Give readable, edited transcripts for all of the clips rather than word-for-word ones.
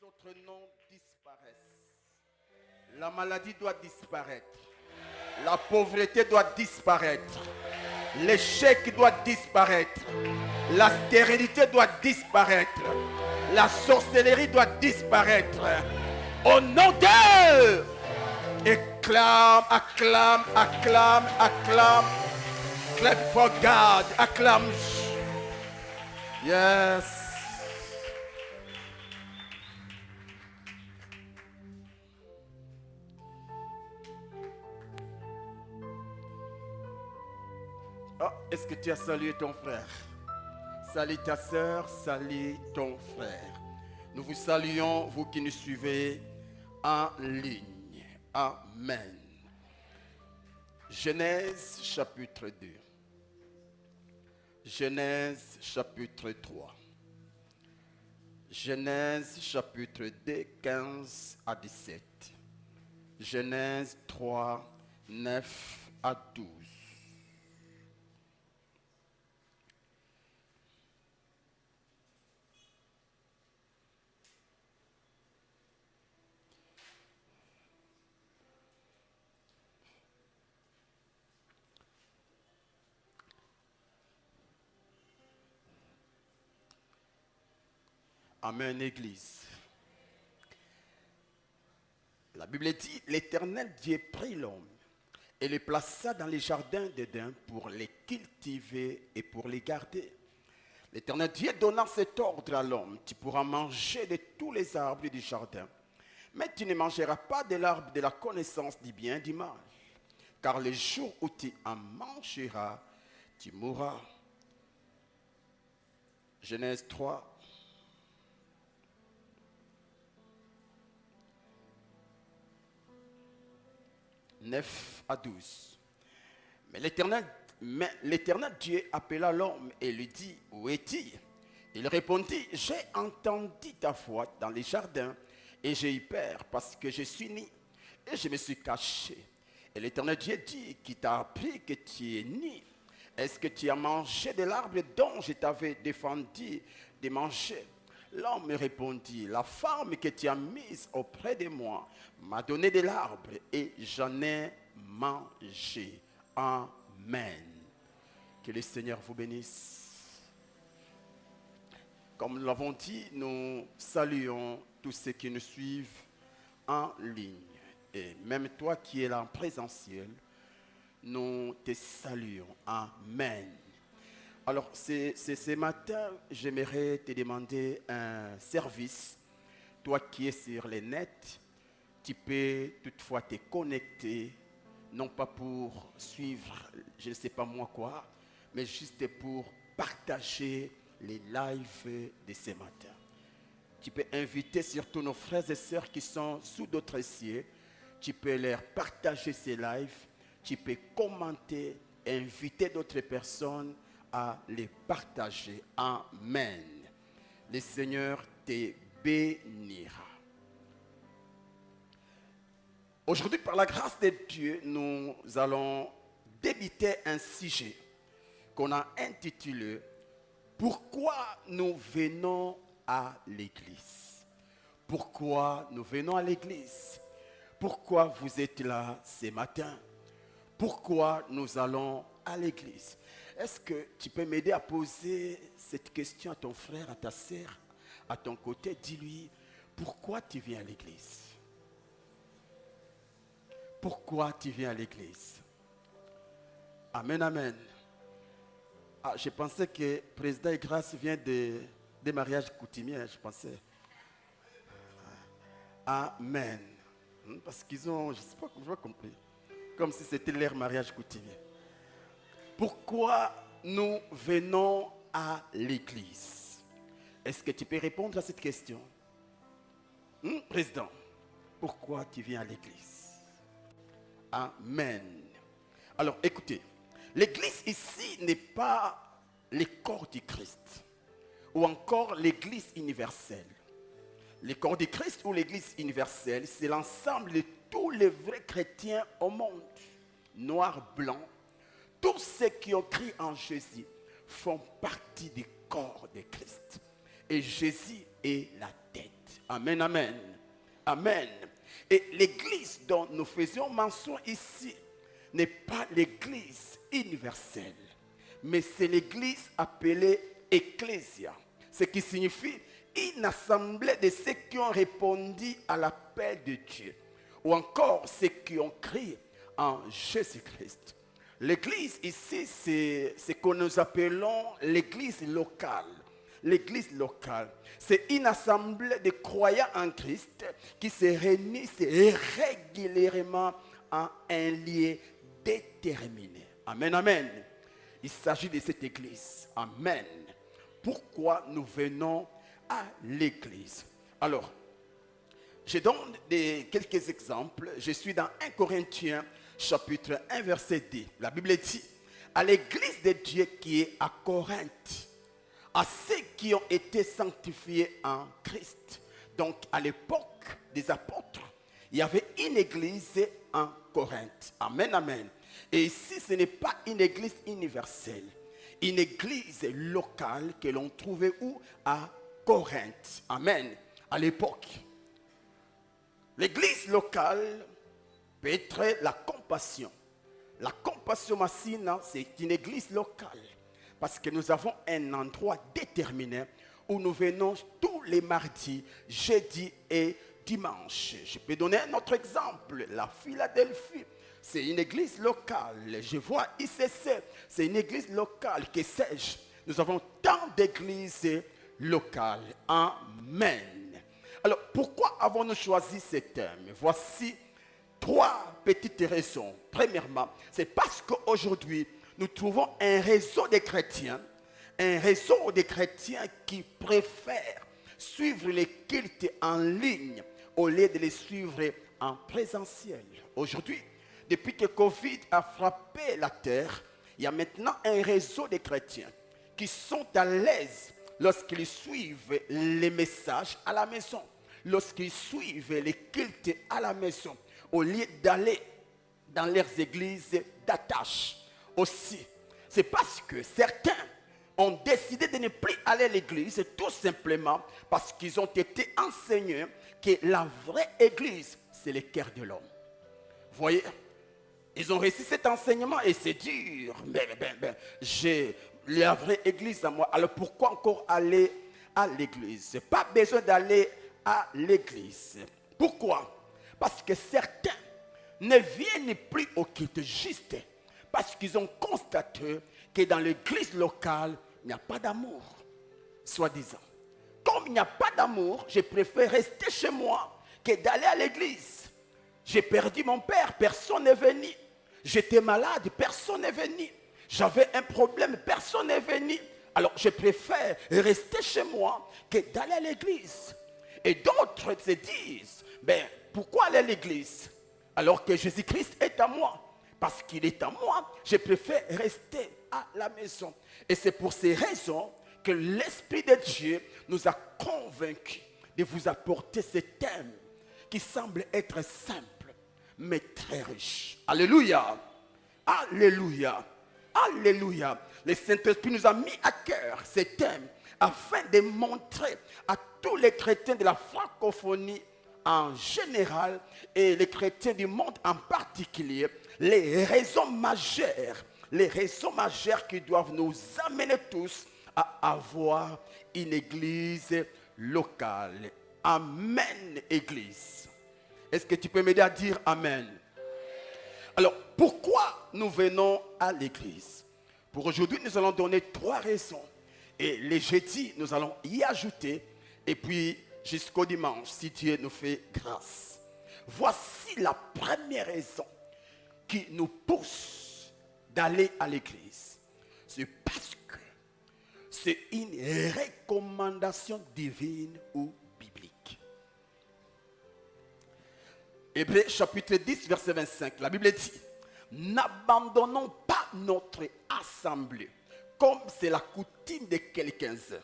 autres noms disparaissent. La maladie doit disparaître. La pauvreté doit disparaître. L'échec doit disparaître. La stérilité doit disparaître. La sorcellerie doit disparaître. Au nom d'eux, acclame, acclame, acclame, acclame. Clap for God, acclame. Yes. Oh, est-ce que tu as salué ton frère? Salut ta soeur, salut ton frère. Nous vous saluons, vous qui nous suivez en ligne. Amen. Genèse chapitre 2. Genèse chapitre 3. Genèse chapitre 2, 15 à 17. Genèse 3, 9 à 12. Amen, Église. La Bible dit, l'Éternel Dieu prit l'homme et le plaça dans les jardins d'Éden pour les cultiver et pour les garder. L'Éternel Dieu donna cet ordre à l'homme, tu pourras manger de tous les arbres du jardin, mais tu ne mangeras pas de l'arbre de la connaissance du bien et du mal, car le jour où tu en mangeras, tu mourras. Genèse 3. 9 à 12. Mais l'Éternel Dieu appela l'homme et lui dit, où es-tu? Il répondit, j'ai entendu ta voix dans les jardins et j'ai eu peur parce que je suis nu et je me suis caché. Et l'Éternel Dieu dit, qui t'a appris que tu es nu? Est-ce que tu as mangé de l'arbre dont je t'avais défendu de manger? L'homme me répondit, la femme que tu as mise auprès de moi m'a donné de l'arbre et j'en ai mangé. Amen. Que le Seigneur vous bénisse. Comme nous l'avons dit, nous saluons tous ceux qui nous suivent en ligne. Et même toi qui es là en présentiel, nous te saluons. Amen. Alors, ce matin, j'aimerais te demander un service. Toi qui es sur les nets, tu peux toutefois te connecter, non pas pour suivre, je ne sais pas moi quoi, mais juste pour partager les lives de ce matin. Tu peux inviter surtout nos frères et sœurs qui sont sous d'autres cieux. Tu peux leur partager ces lives. Tu peux commenter, inviter d'autres personnes à les partager. Amen. Le Seigneur te bénira. Aujourd'hui, par la grâce de Dieu, nous allons débuter un sujet qu'on a intitulé « Pourquoi nous venons à l'église ?» Pourquoi nous venons à l'église? Pourquoi vous êtes là ce matin? Pourquoi nous allons à l'église? Est-ce que tu peux m'aider à poser cette question à ton frère, à ta sœur, à ton côté? Dis-lui, pourquoi tu viens à l'église? Pourquoi tu viens à l'église? Amen, amen. Ah, je pensais que Président et Grâce vient des mariages coutumiers, je pensais. Amen. Parce qu'ils ont, je ne sais pas, je n'ai pas compris. Comme si c'était leur mariage coutumier. Pourquoi nous venons à l'église? Est-ce que tu peux répondre à cette question? Président, pourquoi tu viens à l'église? Amen. Alors écoutez, l'église ici n'est pas le corps du Christ ou encore l'église universelle. Le corps du Christ ou l'église universelle, c'est l'ensemble de tous les vrais chrétiens au monde. Noirs, blancs, tous ceux qui ont cru en Jésus font partie du corps de Christ. Et Jésus est la tête. Amen, amen. Amen. Et l'église dont nous faisions mention ici n'est pas l'église universelle, mais c'est l'église appelée ecclésia, ce qui signifie une assemblée de ceux qui ont répondu à l'appel de Dieu, ou encore ceux qui ont crié en Jésus-Christ. L'église ici, c'est ce que nous appelons l'église locale. L'église locale, c'est une assemblée de croyants en Christ qui se réunissent régulièrement en un lieu déterminé. Amen, amen. Il s'agit de cette église. Amen. Pourquoi nous venons à l'église? Alors, je donne quelques exemples. Je suis dans 1 Corinthiens chapitre 1 verset 2. La Bible dit, à l'église de Dieu qui est à Corinthe, à ceux qui ont été sanctifiés en Christ. Donc, à l'époque des apôtres, il y avait une église en Corinthe. Amen, amen. Et ici, ce n'est pas une église universelle. Une église locale que l'on trouvait où? À Corinthe. Amen. À l'époque. L'église locale peut être la compassion. La compassion massina, c'est une église locale. Parce que nous avons un endroit déterminé où nous venons tous les mardis, jeudis et dimanches. Je peux donner un autre exemple. La Philadelphie, c'est une église locale. Je vois ICC, c'est une église locale. Que sais-je? Nous avons tant d'églises locales. Amen. Alors, pourquoi avons-nous choisi ce thème? Voici 3 petites raisons. Premièrement, c'est parce qu'aujourd'hui, nous trouvons un réseau de chrétiens qui préfèrent suivre les cultes en ligne au lieu de les suivre en présentiel. Aujourd'hui, depuis que Covid a frappé la terre, il y a maintenant un réseau de chrétiens qui sont à l'aise lorsqu'ils suivent les messages à la maison, lorsqu'ils suivent les cultes à la maison, au lieu d'aller dans leurs églises d'attache. Aussi, c'est parce que certains ont décidé de ne plus aller à l'église, tout simplement parce qu'ils ont été enseignés que la vraie église, c'est le cœur de l'homme. Vous voyez, ils ont reçu cet enseignement et c'est dur. J'ai la vraie église à moi. Alors pourquoi encore aller à l'église? Pas besoin d'aller à l'église. Pourquoi? Parce que certains ne viennent plus au culte juste. Parce qu'ils ont constaté que dans l'église locale, il n'y a pas d'amour, soi-disant. Comme il n'y a pas d'amour, je préfère rester chez moi que d'aller à l'église. J'ai perdu mon père, personne n'est venu. J'étais malade, personne n'est venu. J'avais un problème, personne n'est venu. Alors je préfère rester chez moi que d'aller à l'église. Et d'autres se disent, pourquoi aller à l'église alors que Jésus-Christ est à moi? Parce qu'il est à moi, je préfère rester à la maison. Et c'est pour ces raisons que l'Esprit de Dieu nous a convaincus de vous apporter ce thème qui semble être simple, mais très riche. Alléluia! Alléluia! Alléluia! Le Saint-Esprit nous a mis à cœur ce thème afin de montrer à tous les chrétiens de la francophonie en général et les chrétiens du monde en particulier les raisons majeures qui doivent nous amener tous à avoir une église locale. Amen, église. Est-ce que tu peux m'aider à dire amen? Alors, pourquoi nous venons à l'église? Pour aujourd'hui, nous allons donner 3 raisons. Et les jeudis, nous allons y ajouter. Et puis, jusqu'au dimanche, si Dieu nous fait grâce. Voici la première raison qui nous pousse d'aller à l'église. C'est parce que c'est une recommandation divine ou biblique. Hébreux chapitre 10, verset 25, la Bible dit, n'abandonnons pas notre assemblée, comme c'est la coutume de quelques-uns,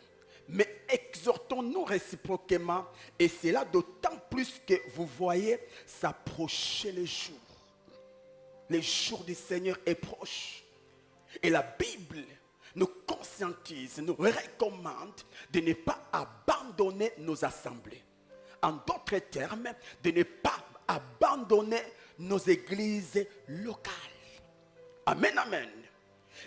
mais exhortons-nous réciproquement, et cela d'autant plus que vous voyez s'approcher les jours. Le jour du Seigneur est proche. Et la Bible nous conscientise, nous recommande de ne pas abandonner nos assemblées. En d'autres termes, de ne pas abandonner nos églises locales. Amen, amen.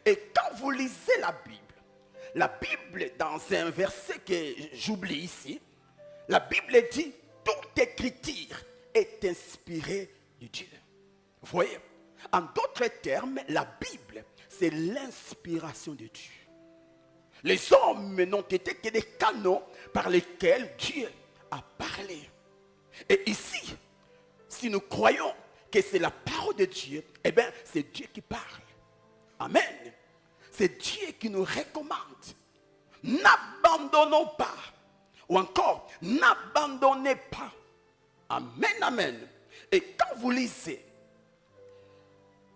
Et quand vous lisez la Bible dans un verset que j'oublie ici, la Bible dit, toute écriture est inspirée de Dieu. Vous voyez, en d'autres termes, la Bible, c'est l'inspiration de Dieu. Les hommes n'ont été que des canaux par lesquels Dieu a parlé. Et ici, si nous croyons que c'est la parole de Dieu, eh bien, c'est Dieu qui parle. Amen. C'est Dieu qui nous recommande. N'abandonnons pas. Ou encore, n'abandonnez pas. Amen, amen. Et quand vous lisez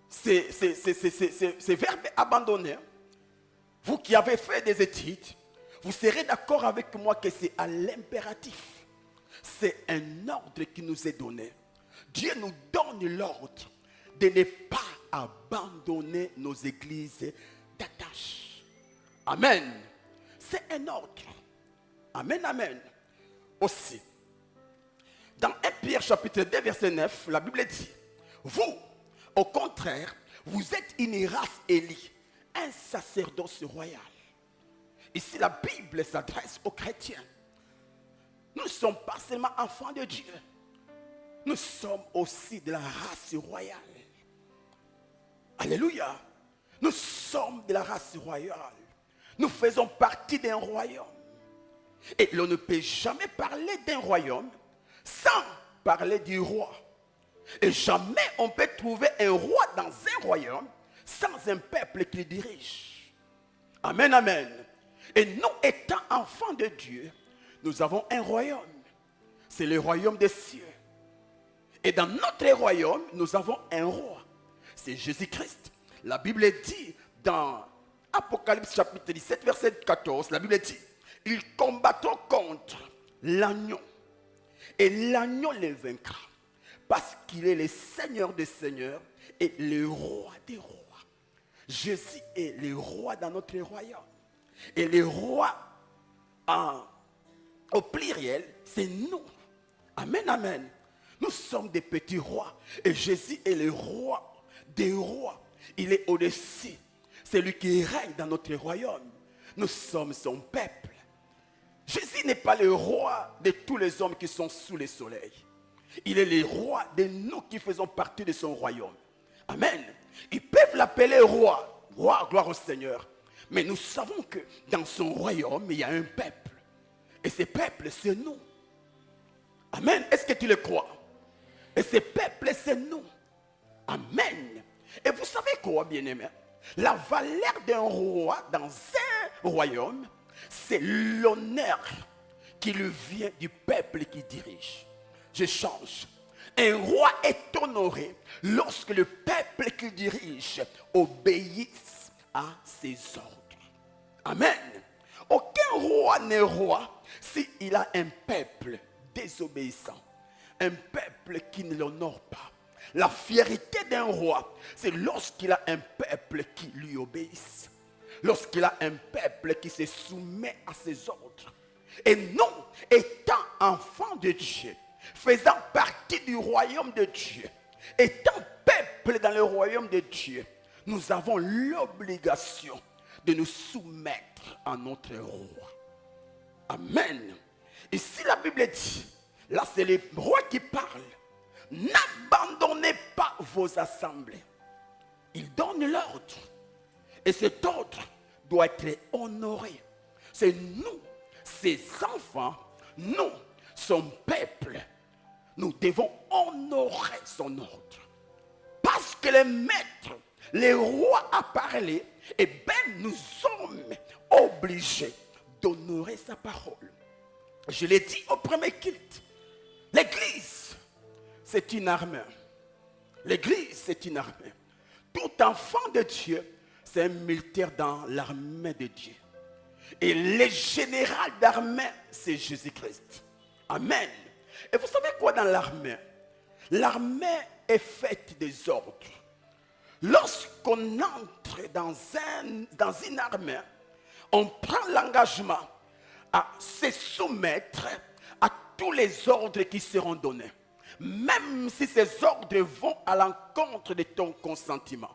ces verbes abandonner, vous qui avez fait des études, vous serez d'accord avec moi que c'est à l'impératif. C'est un ordre qui nous est donné. Dieu nous donne l'ordre de ne pas abandonner nos églises d'attache. Amen. C'est un ordre. Amen, amen. Aussi, dans 1 Pierre chapitre 2 verset 9, la Bible dit, vous, au contraire, vous êtes une race élue, un sacerdoce royal. Ici, la Bible s'adresse aux chrétiens. Nous ne sommes pas seulement enfants de Dieu. Nous sommes aussi de la race royale. Alléluia. Nous sommes de la race royale. Nous faisons partie d'un royaume. Et l'on ne peut jamais parler d'un royaume sans parler du roi. Et jamais on peut trouver un roi dans un royaume sans un peuple qui le dirige. Amen, amen. Et nous étant enfants de Dieu, nous avons un royaume. C'est le royaume des cieux. Et dans notre royaume, nous avons un roi. C'est Jésus-Christ. La Bible dit dans Apocalypse chapitre 17, verset 14, la Bible dit, ils combattront contre l'agneau. Et l'agneau les vaincra. Parce qu'il est le Seigneur des seigneurs et le roi des rois. Jésus est le roi dans notre royaume. Et le roi, au pluriel, c'est nous. Amen, amen. Nous sommes des petits rois. Et Jésus est le roi des rois. Il est au-dessus. C'est lui qui règne dans notre royaume. Nous sommes son peuple. Jésus n'est pas le roi de tous les hommes qui sont sous le soleil. Il est le roi de nous qui faisons partie de son royaume. Amen. Ils peuvent l'appeler roi. Roi, gloire au Seigneur. Mais nous savons que dans son royaume, il y a un peuple. Et ce peuple, c'est nous. Amen. Est-ce que tu le crois? Et ce peuple, c'est nous. Amen. Et vous savez quoi, bien-aimé? La valeur d'un roi dans un royaume, c'est l'honneur qui lui vient du peuple qui dirige. Je change. Un roi est honoré lorsque le peuple qu'il dirige obéisse à ses ordres. Amen. Aucun roi n'est roi s'il a un peuple désobéissant. Un peuple qui ne l'honore pas. La fierté d'un roi, c'est lorsqu'il a un peuple qui lui obéisse. Lorsqu'il a un peuple qui se soumet à ses ordres. Et nous, étant enfants de Dieu, faisant partie du royaume de Dieu, étant peuple dans le royaume de Dieu, nous avons l'obligation de nous soumettre à notre roi. Amen. Ici la Bible dit, là c'est le roi qui parle, n'abandonnez pas vos assemblées. Il donne l'ordre. Et cet ordre doit être honoré. C'est nous, ses enfants, nous, son peuple. Nous devons honorer son ordre. Parce que le maître, le roi a parlé, et bien nous sommes obligés d'honorer sa parole. Je l'ai dit au premier culte. L'église, c'est une armée. L'église, c'est une armée. Tout enfant de Dieu, c'est un militaire dans l'armée de Dieu. Et le général d'armée, c'est Jésus-Christ. Amen. Et vous savez quoi dans l'armée? L'armée est faite des ordres. Lorsqu'on entre dans une armée, on prend l'engagement à se soumettre à tous les ordres qui seront donnés, même si ces ordres vont à l'encontre de ton consentement.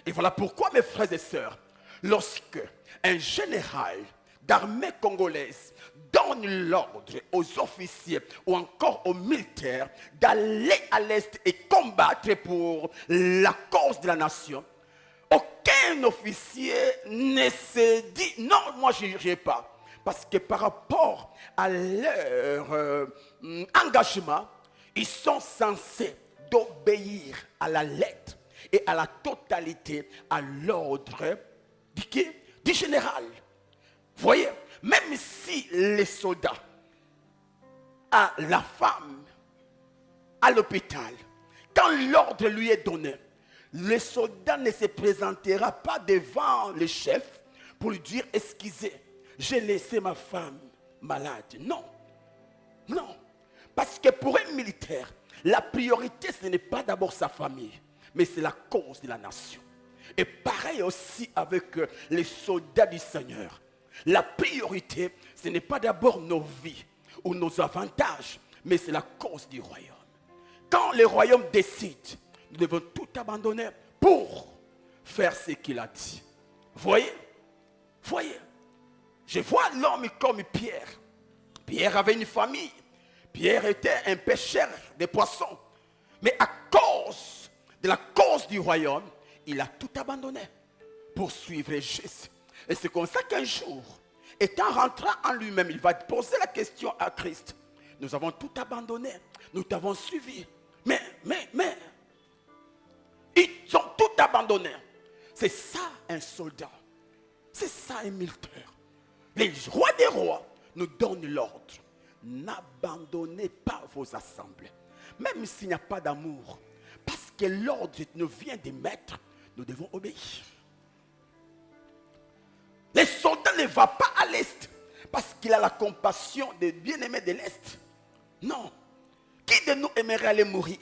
Et voilà pourquoi, mes frères et sœurs, lorsque un général d'armée congolaise donne l'ordre aux officiers ou encore aux militaires d'aller à l'est et combattre pour la cause de la nation, aucun officier ne se dit non, moi je n'irai pas. Parce que par rapport à leur engagement, ils sont censés d'obéir à la lettre et à la totalité à l'ordre du général. Vous voyez, même si les soldats, à la femme, à l'hôpital, quand l'ordre lui est donné, le soldat ne se présentera pas devant le chef pour lui dire, excusez, j'ai laissé ma femme malade. Non, non. Parce que pour un militaire, la priorité, ce n'est pas d'abord sa famille, mais c'est la cause de la nation. Et pareil aussi avec les soldats du Seigneur. La priorité, ce n'est pas d'abord nos vies ou nos avantages, mais c'est la cause du royaume. Quand le royaume décide, nous devons tout abandonner pour faire ce qu'il a dit. Voyez, voyez. Je vois l'homme comme Pierre. Pierre avait une famille. Pierre était un pêcheur de poissons. Mais à cause de la cause du royaume, il a tout abandonné pour suivre Jésus. Et c'est comme ça qu'un jour, étant rentrant en lui-même, il va poser la question à Christ. Nous avons tout abandonné. Nous t'avons suivi. Mais, ils ont tout abandonné. C'est ça un soldat. C'est ça un militaire. Les rois des rois nous donnent l'ordre. N'abandonnez pas vos assemblées. Même s'il n'y a pas d'amour. Parce que l'ordre nous vient des maîtres, nous devons obéir. Les soldats ne vont pas à l'est parce qu'il a la compassion des bien-aimés de l'est. Non. Qui de nous aimerait aller mourir?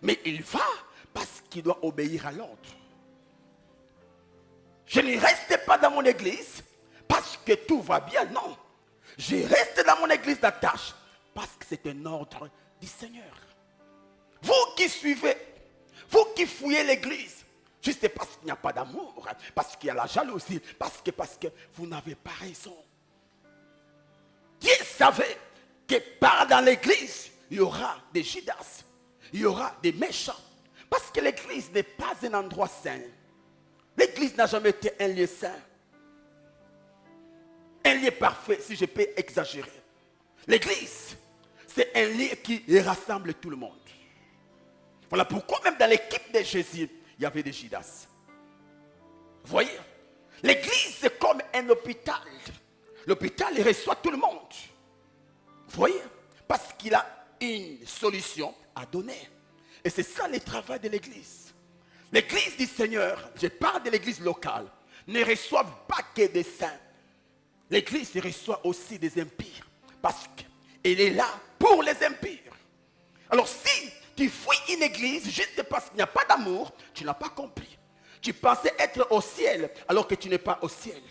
Mais il va parce qu'il doit obéir à l'ordre. Je ne reste pas dans mon église parce que tout va bien, non. Je reste dans mon église d'attache parce que c'est un ordre du Seigneur. Vous qui suivez, vous qui fouillez l'église, juste parce qu'il n'y a pas d'amour, parce qu'il y a la jalousie, parce que vous n'avez pas raison. Dieu savait que par dans l'église, il y aura des Judas, il y aura des méchants. Parce que l'église n'est pas un endroit saint. L'église n'a jamais été un lieu saint. Un lieu parfait, si je peux exagérer. L'église, c'est un lieu qui rassemble tout le monde. Voilà pourquoi même dans l'équipe de Jésus, il y avait des Judas. Vous voyez, l'église c'est comme un hôpital. L'hôpital, il reçoit tout le monde. Vous voyez, parce qu'il a une solution à donner. Et c'est ça le travail de l'église. L'église du Seigneur, je parle de l'église locale, ne reçoit pas que des saints. L'église reçoit aussi des impires. Parce qu'elle est là pour les impires. Alors si tu fouilles une église juste parce qu'il n'y a pas d'amour, tu n'as pas compris. Tu pensais être au ciel alors que tu n'es pas au ciel.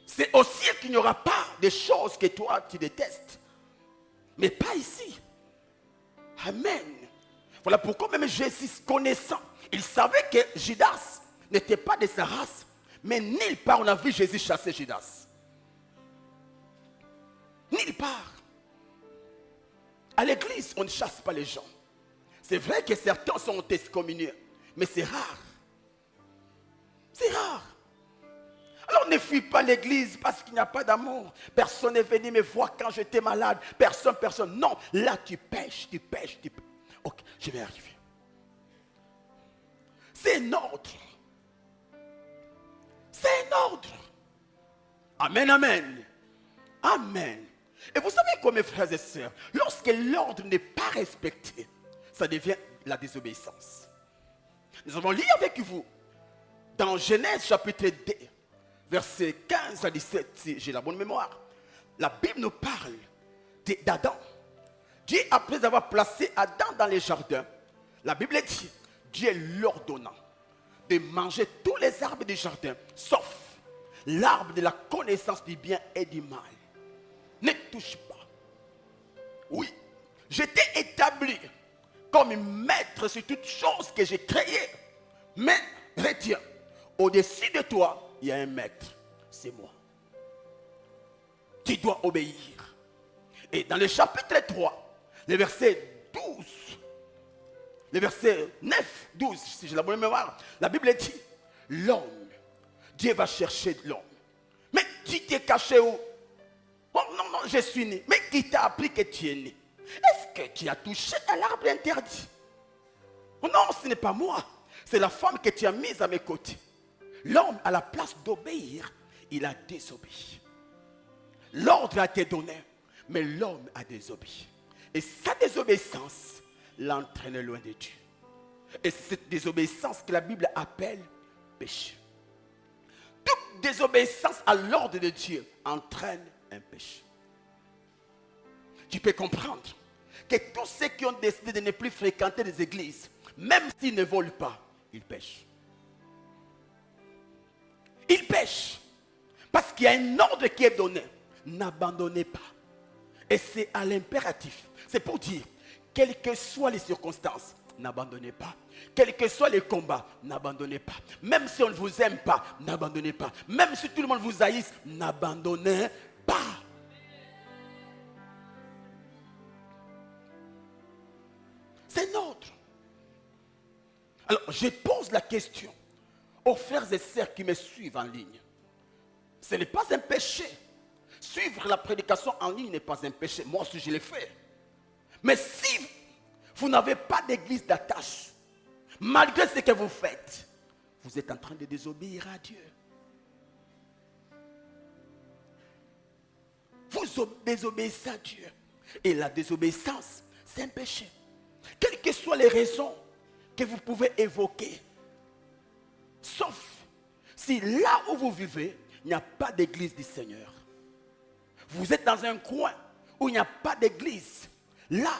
C'est au ciel qu'il n'y aura pas de choses que toi tu détestes. Mais pas ici. Amen. Voilà pourquoi même Jésus connaissant, il savait que Judas n'était pas de sa race. Mais nulle part on a vu Jésus chasser Judas. Nulle part. À l'église, on ne chasse pas les gens. C'est vrai que certains sont excommuniés, mais c'est rare. C'est rare. Alors ne fuis pas l'église parce qu'il n'y a pas d'amour. Personne n'est venu me voir quand j'étais malade. Personne. Non, là tu pêches. Ok, je vais arriver. C'est un ordre. C'est un ordre. Amen. Amen. Et vous savez quoi, mes frères et sœurs, lorsque l'ordre n'est pas respecté, ça devient la désobéissance. Nous allons lire avec vous dans Genèse chapitre 2, versets 15 à 17, si j'ai la bonne mémoire. La Bible nous parle d'Adam. Dieu, après avoir placé Adam dans les jardins, la Bible dit, Dieu l'ordonna de manger tous les arbres du jardin, sauf l'arbre de la connaissance du bien et du mal. Ne touche pas. Oui, j'étais établi comme maître sur toutes choses que j'ai créées. Mais retiens, au-dessus de toi, il y a un maître. C'est moi. Tu dois obéir. Et dans le chapitre 3, le verset 12, le verset 9, 12, si j'ai la bonne mémoire, la Bible dit, l'homme, Dieu va chercher l'homme. Mais tu t'es caché où? Oh non, non, je suis né. Mais qui t'a appris que tu es né? Est-ce que tu as touché à l'arbre interdit? Oh non, ce n'est pas moi. C'est la femme que tu as mise à mes côtés. L'homme, à la place d'obéir, il a désobéi. L'ordre a été donné, mais l'homme a désobéi. Et sa désobéissance l'entraîne loin de Dieu. Et c'est cette désobéissance que la Bible appelle péché. Toute désobéissance à l'ordre de Dieu entraîne un péché. Tu peux comprendre que tous ceux qui ont décidé de ne plus fréquenter les églises, même s'ils ne volent pas, ils pêchent. Ils pêchent. Parce qu'il y a un ordre qui est donné. N'abandonnez pas. Et c'est à l'impératif. C'est pour dire, quelles que soient les circonstances, n'abandonnez pas. Quels que soient les combats, n'abandonnez pas. Même si on ne vous aime pas, n'abandonnez pas. Même si tout le monde vous haïsse, n'abandonnez pas. C'est notre. Alors, je pose la question aux frères et sœurs qui me suivent en ligne. Ce n'est pas un péché. Suivre la prédication en ligne n'est pas un péché. Moi aussi, je l'ai fait. Mais si vous n'avez pas d'église d'attache, malgré ce que vous faites, vous êtes en train de désobéir à Dieu. Vous désobéissez à Dieu. Et la désobéissance, c'est un péché. Quelles que soient les raisons que vous pouvez évoquer, sauf si là où vous vivez, il n'y a pas d'église du Seigneur. Vous êtes dans un coin où il n'y a pas d'église. Là,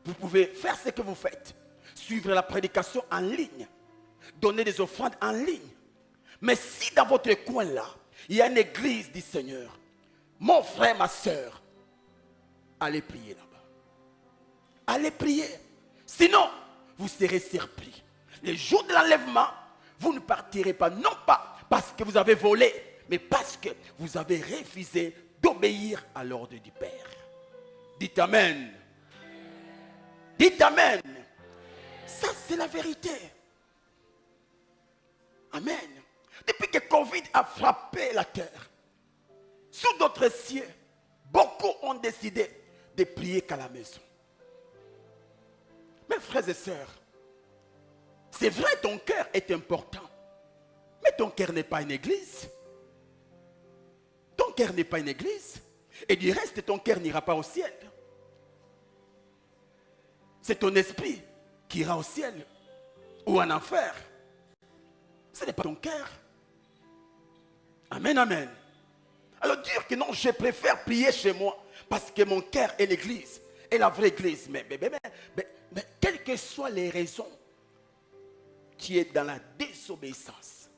vous pouvez faire ce que vous faites. Suivre la prédication en ligne. Donner des offrandes en ligne. Mais si dans votre coin là, il y a une église du Seigneur, mon frère, ma soeur, allez prier là-bas. Allez prier. Sinon, vous serez surpris. Le jour de l'enlèvement, vous ne partirez pas, non pas parce que vous avez volé, mais parce que vous avez refusé d'obéir à l'ordre du Père. Dites Amen. Dites Amen. Ça, c'est la vérité. Amen. Depuis que Covid a frappé la terre, sous d'autres cieux, beaucoup ont décidé de prier qu'à la maison. Mes frères et sœurs, c'est vrai, ton cœur est important, mais ton cœur n'est pas une église. Ton cœur n'est pas une église. Et du reste, ton cœur n'ira pas au ciel. C'est ton esprit qui ira au ciel ou en enfer. Ce n'est pas ton cœur. Amen, amen. Alors dire que non, je préfère prier chez moi parce que mon cœur est l'église, est la vraie église. Mais quelles que soient les raisons, tu es dans la désobéissance.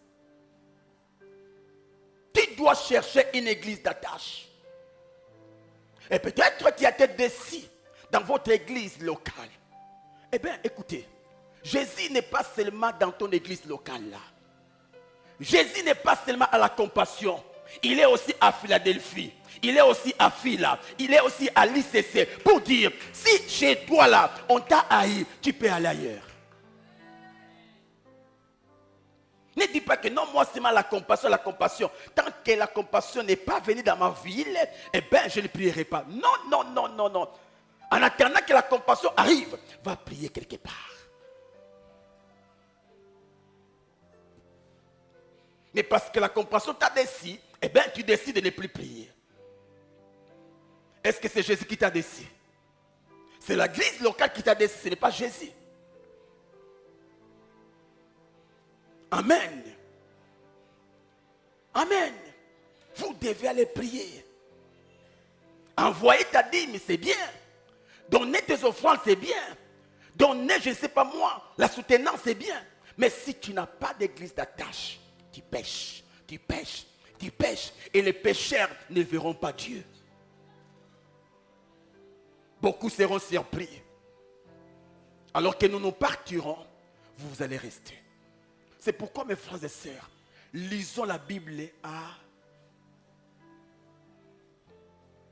Tu dois chercher une église d'attache. Et peut-être tu as été déçu dans votre église locale. Eh bien, écoutez, Jésus n'est pas seulement dans ton église locale là. Jésus n'est pas seulement à la Compassion. Il est aussi à Philadelphie. Il est aussi à Phila. Il est aussi à l'ICC. Pour dire, si chez toi là, on t'a haï, tu peux aller ailleurs. Ne dis pas que non, moi c'est la compassion, la compassion. Tant que la compassion n'est pas venue dans ma ville, eh bien je ne prierai pas. Non, non, non, non, non. En attendant que la compassion arrive, va prier quelque part. Mais parce que la compassion t'a décidé, eh bien tu décides de ne plus prier. Est-ce que c'est Jésus qui t'a décidé? C'est l'église locale qui t'a décidé, ce n'est pas Jésus. Amen. Amen. Vous devez aller prier. Envoyer ta dîme, c'est bien. Donner tes offrandes, c'est bien. Donner, je ne sais pas moi, la soutenance, c'est bien. Mais si tu n'as pas d'église d'attache, tu pêches, tu pêches, tu pêches. Et les pécheurs ne verront pas Dieu. Beaucoup seront surpris. Alors que nous partirons, vous allez rester. C'est pourquoi, mes frères et sœurs, lisons la Bible à...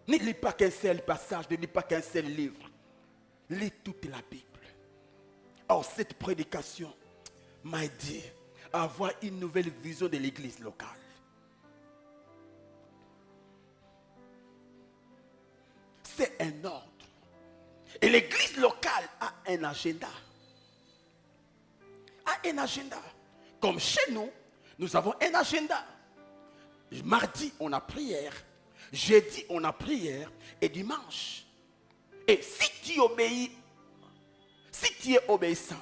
Ne lis pas qu'un seul passage, ne lis pas qu'un seul livre. Lis toute la Bible. Or, cette prédication m'a aidé à avoir une nouvelle vision de l'église locale. C'est un ordre. Et l'église locale a un agenda. A un agenda. Comme chez nous, nous avons un agenda. Mardi, on a prière. Jeudi, on a prière. Et dimanche. Et si tu obéis, si tu es obéissant,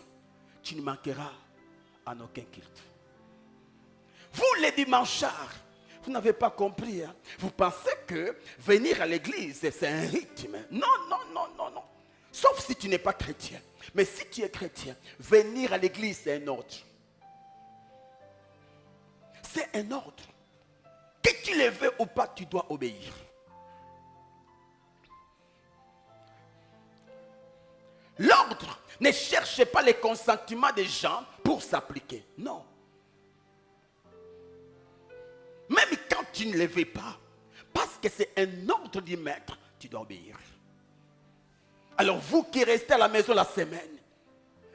tu ne manqueras à aucun culte. Vous, les dimanchards, vous n'avez pas compris. Hein? Vous pensez que venir à l'église, c'est un rythme. Non, non, non, non, non. Sauf si tu n'es pas chrétien. Mais si tu es chrétien, venir à l'église, c'est un ordre. C'est un ordre. Que tu le veux ou pas, tu dois obéir. L'ordre ne cherche pas les consentiments des gens pour s'appliquer. Non. Même quand tu ne le veux pas, parce que c'est un ordre du maître, tu dois obéir. Alors vous qui restez à la maison la semaine,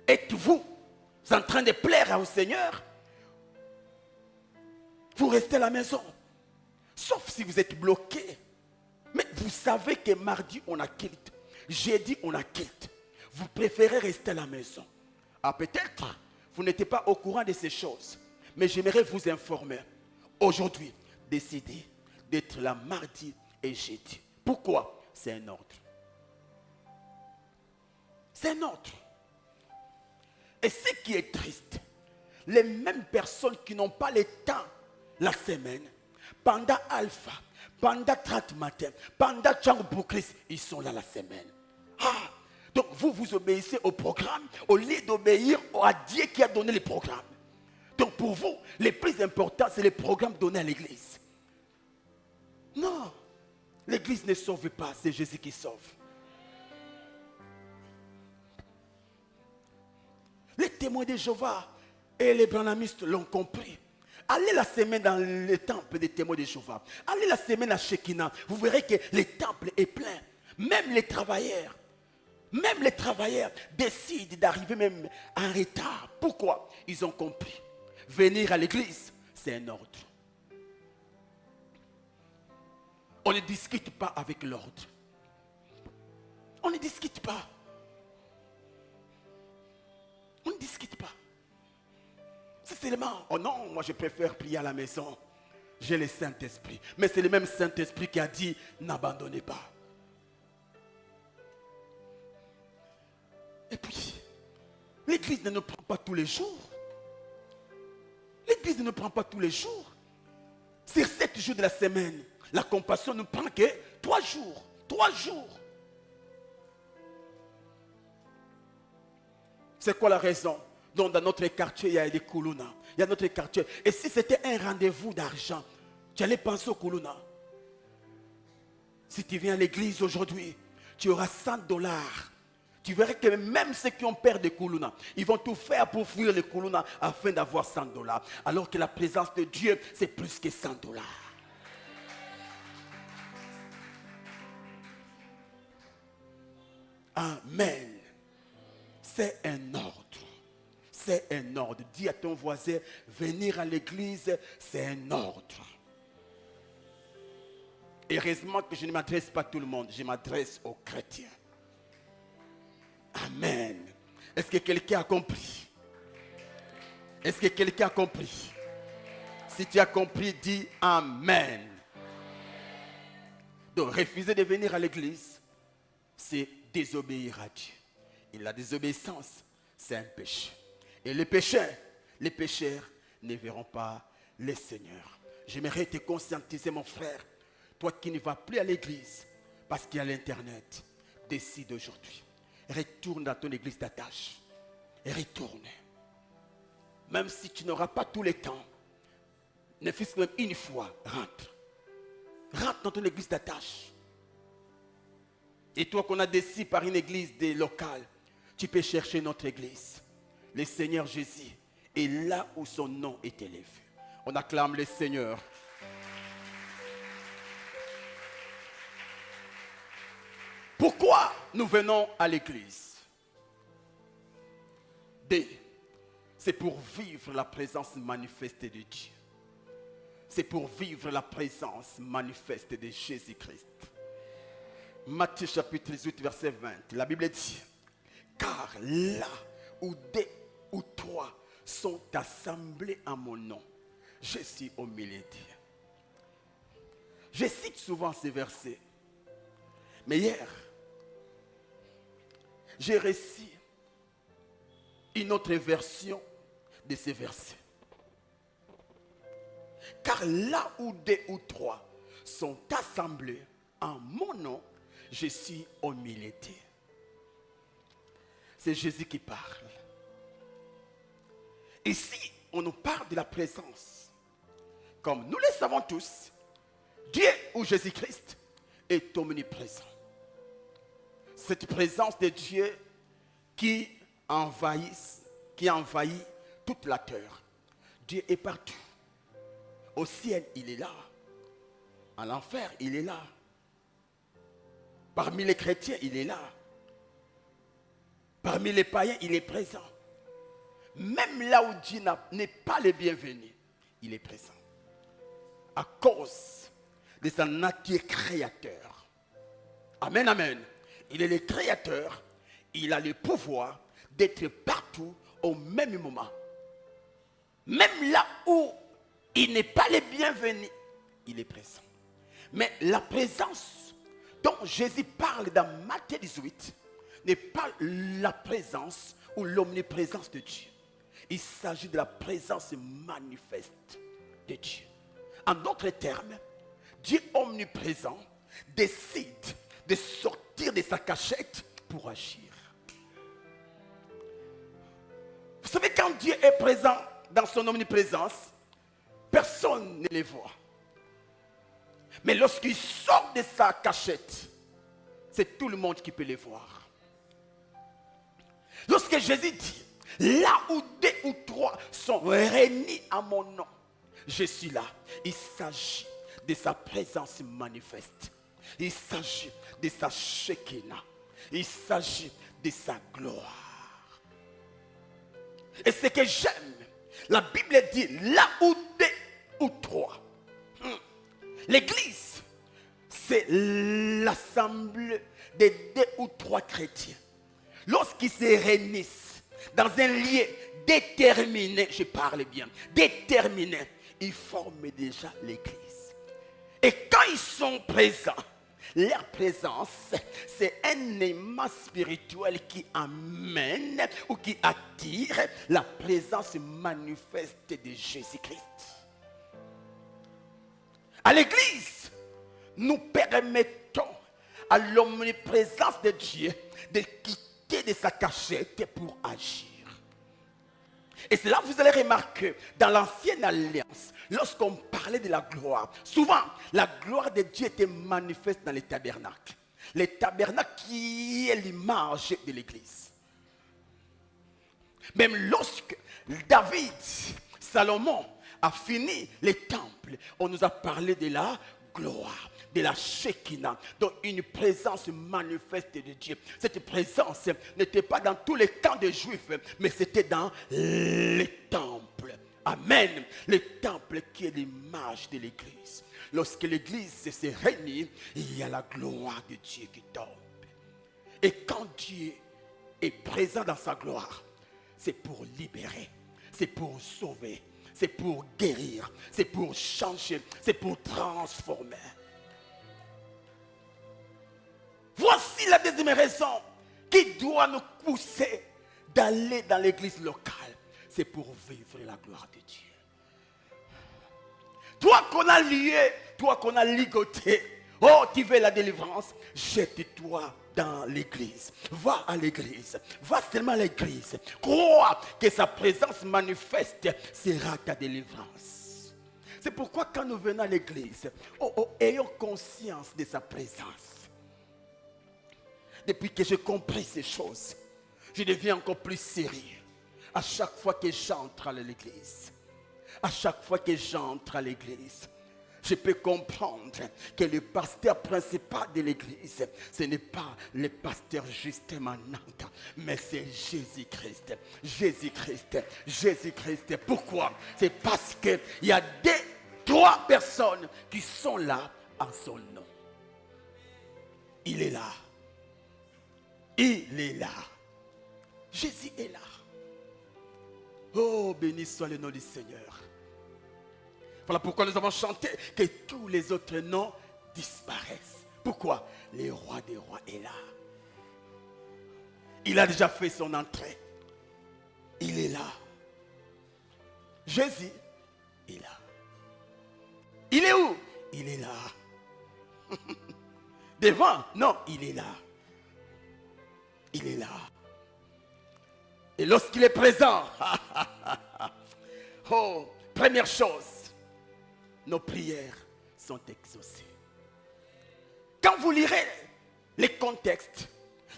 êtes-vous en train de plaire au Seigneur? Vous restez à la maison. Sauf si vous êtes bloqué. Mais vous savez que mardi on a culte. Jeudi on a culte. Vous préférez rester à la maison. Ah, peut-être vous n'êtes pas au courant de ces choses. Mais j'aimerais vous informer. Aujourd'hui, décidez d'être là mardi et jeudi. Pourquoi? C'est un ordre. C'est un ordre. Et ce qui est triste, les mêmes personnes qui n'ont pas le temps la semaine, pendant Alpha, pendant 30 matins, pendant Tchang pour Christ, ils sont là la semaine. Ah, donc vous obéissez au programme au lieu d'obéir à Dieu qui a donné le programme. Donc pour vous, le plus important, c'est le programme donné à l'église. Non, l'église ne sauve pas, c'est Jésus qui sauve. Les témoins de Jéhovah et les branhamistes l'ont compris. Allez la semaine dans le temple des témoins de Jéhovah. Allez la semaine à Shekinah. Vous verrez que le temple est plein. Même les travailleurs décident d'arriver même en retard. Pourquoi? Ils ont compris. Venir à l'église, c'est un ordre. On ne discute pas avec l'ordre. On ne discute pas. On ne discute pas. C'est seulement, oh non, moi je préfère prier à la maison. J'ai le Saint-Esprit. Mais c'est le même Saint-Esprit qui a dit, n'abandonnez pas. Et puis, l'église ne nous prend pas tous les jours. L'église ne nous prend pas tous les jours. Sur 7 jours de la semaine, la compassion ne prend que 3 jours. 3 jours. C'est quoi la raison? Donc dans notre quartier, il y a des koulouna. Il y a notre quartier. Et si c'était un rendez-vous d'argent, tu allais penser au koulouna. Si tu viens à l'église aujourd'hui, tu auras $100. Tu verras que même ceux qui ont peur de koulouna, ils vont tout faire pour fuir le koulouna afin d'avoir $100. Alors que la présence de Dieu, c'est plus que $100. Amen. C'est un ordre. C'est un ordre. Dis à ton voisin, venir à l'église, c'est un ordre. Heureusement que je ne m'adresse pas à tout le monde, je m'adresse aux chrétiens. Amen. Est-ce que quelqu'un a compris? Est-ce que quelqu'un a compris? Si tu as compris, dis Amen. Donc, refuser de venir à l'église, c'est désobéir à Dieu. Et la désobéissance, c'est un péché. Et les pécheurs ne verront pas le Seigneur. J'aimerais te conscientiser, mon frère. Toi qui ne vas plus à l'église parce qu'il y a l'Internet, décide aujourd'hui. Retourne dans ton église d'attache. Et retourne. Même si tu n'auras pas tout le temps, ne fût-ce que même une fois, rentre. Rentre dans ton église d'attache. Et toi qu'on a décidé par une église locale, tu peux chercher notre église. Le Seigneur Jésus est là où son nom est élevé. On acclame le Seigneur. Pourquoi nous venons à l'église? C'est pour vivre la présence manifeste de Dieu. C'est pour vivre la présence manifeste de Jésus-Christ. Matthieu chapitre 18, verset 20. La Bible dit, car là où deux ou trois sont assemblés en mon nom, je suis au milieu d'eux. Je cite souvent ces versets. Mais hier, j'ai reçu une autre version de ces versets. Car là où deux ou trois sont assemblés en mon nom, je suis au milieu d'eux. C'est Jésus qui parle. Ici, on nous parle de la présence. Comme nous le savons tous, Dieu ou Jésus-Christ est omniprésent. Cette présence de Dieu qui envahit toute la terre. Dieu est partout. Au ciel, il est là. En enfer, il est là. Parmi les chrétiens, il est là. Parmi les païens, il est présent. Même là où Dieu n'est pas le bienvenu, il est présent. À cause de sa nature créateur. Amen, amen. Il est le créateur. Il a le pouvoir d'être partout au même moment. Même là où il n'est pas le bienvenu, il est présent. Mais la présence dont Jésus parle dans Matthieu 18 n'est pas la présence ou l'omniprésence de Dieu. Il s'agit de la présence manifeste de Dieu. En d'autres termes, Dieu omniprésent décide de sortir de sa cachette pour agir. Vous savez, quand Dieu est présent dans son omniprésence, personne ne le voit. Mais lorsqu'il sort de sa cachette, c'est tout le monde qui peut le voir. Lorsque Jésus dit, là où deux ou trois sont réunis à mon nom, je suis là. Il s'agit de sa présence manifeste. Il s'agit de sa Shekinah. Il s'agit de sa gloire. Et ce que j'aime, la Bible dit, là où deux ou trois. L'église, c'est l'assemblée de deux ou trois chrétiens. Lorsqu'ils se réunissent dans un lieu déterminé, je parle bien, déterminé, ils forment déjà l'église. Et quand ils sont présents, leur présence, c'est un aimant spirituel qui amène ou qui attire la présence manifeste de Jésus-Christ. À l'église, nous permettons à l'omniprésence de Dieu de quitter de sa cachette pour agir. Et c'est là que vous allez remarquer, dans l'ancienne alliance, lorsqu'on parlait de la gloire, souvent, la gloire de Dieu était manifeste dans les tabernacles. Les tabernacles qui est l'image de l'église. Même lorsque David, Salomon, a fini les temples, on nous a parlé de la gloire, de la Shekinah, donc une présence manifeste de Dieu. Cette présence n'était pas dans tous les camps des Juifs, mais c'était dans les temples. Amen. Le temple qui est l'image de l'église. Lorsque l'église se réunit, il y a la gloire de Dieu qui tombe. Et quand Dieu est présent dans sa gloire, c'est pour libérer, c'est pour sauver, c'est pour guérir, c'est pour changer, c'est pour transformer. Voici la deuxième raison qui doit nous pousser d'aller dans l'église locale. C'est pour vivre la gloire de Dieu. Toi qu'on a lié, toi qu'on a ligoté, oh, tu veux la délivrance, jette-toi dans l'église. Va à l'église. Va seulement à l'église. Crois que sa présence manifeste sera ta délivrance. C'est pourquoi quand nous venons à l'église, ayons conscience de sa présence. depuis que j'ai compris ces choses, je deviens encore plus sérieux. À chaque fois que j'entre à l'église, à chaque fois que j'entre à l'église, je peux comprendre que le pasteur principal de l'église, ce n'est pas le pasteur Justin Mananka, mais c'est Jésus-Christ. Jésus-Christ, Jésus-Christ. Pourquoi? C'est parce qu'il y a trois personnes qui sont là en son nom. Il est là. Il est là. Jésus est là. Oh, béni soit le nom du Seigneur. Voilà pourquoi nous avons chanté que tous les autres noms disparaissent. Pourquoi? Le roi des rois est là. Il a déjà fait son entrée. Il est là. Jésus est là. Il est où? Il est là. Devant? Non, il est là. Il est là. Et lorsqu'il est présent, oh, première chose, nos prières sont exaucées. Quand vous lirez les contextes,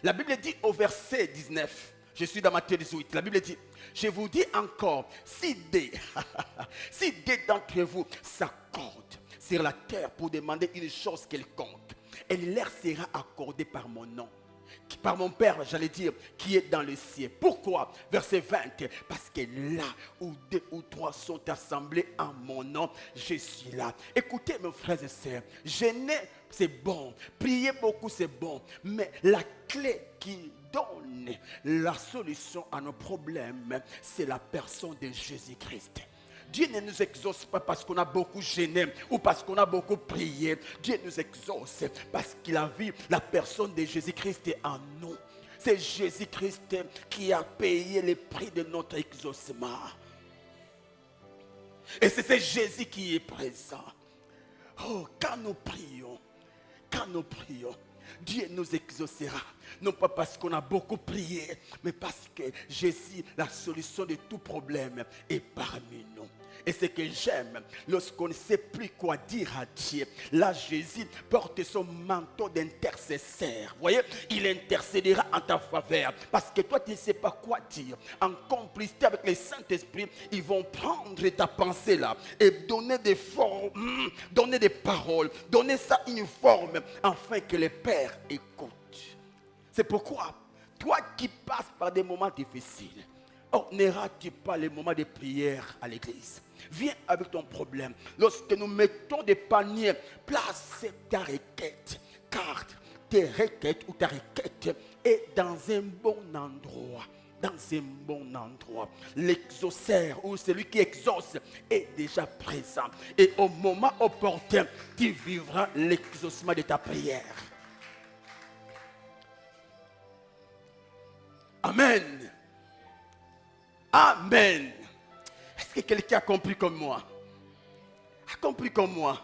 la Bible dit au verset 19, je suis dans Matthieu 18, la Bible dit, je vous dis encore, si deux d'entre vous s'accordent sur la terre pour demander une chose quelconque, elle leur sera accordée par mon nom. Par mon Père, j'allais dire, qui est dans le ciel. Pourquoi? Verset 20. Parce que là où deux ou trois sont assemblés en mon nom, je suis là. Écoutez, mes frères et sœurs, jeûner, c'est bon. Prier beaucoup, c'est bon. Mais la clé qui donne la solution à nos problèmes, c'est la personne de Jésus-Christ. Dieu ne nous exauce pas parce qu'on a beaucoup gêné ou parce qu'on a beaucoup prié. Dieu nous exauce parce qu'il a vu la personne de Jésus-Christ en nous. C'est Jésus-Christ qui a payé le prix de notre exaucement. Et c'est Jésus qui est présent. Oh, quand nous prions, Dieu nous exaucera. Non pas parce qu'on a beaucoup prié, mais parce que Jésus, la solution de tout problème, est parmi nous. Et ce que j'aime, lorsqu'on ne sait plus quoi dire à Dieu, là Jésus porte son manteau d'intercesseur. Vous voyez, il intercédera en ta faveur. Parce que toi, tu ne sais pas quoi dire. En complicité avec le Saint-Esprit, ils vont prendre ta pensée là et donner des formes, donner des paroles, donner ça une forme, afin que le Père écoute. C'est pourquoi, toi qui passes par des moments difficiles, ne rate pas les moments de prière à l'église. Viens avec ton problème. Lorsque nous mettons des paniers, place ta requête. Car tes requêtes ou ta requête est dans un bon endroit. Dans un bon endroit. L'exauceur ou celui qui exauce est déjà présent. Et au moment opportun, tu vivras l'exaucement de ta prière. Amen. Amen. Est-ce que quelqu'un a compris comme moi? A compris comme moi?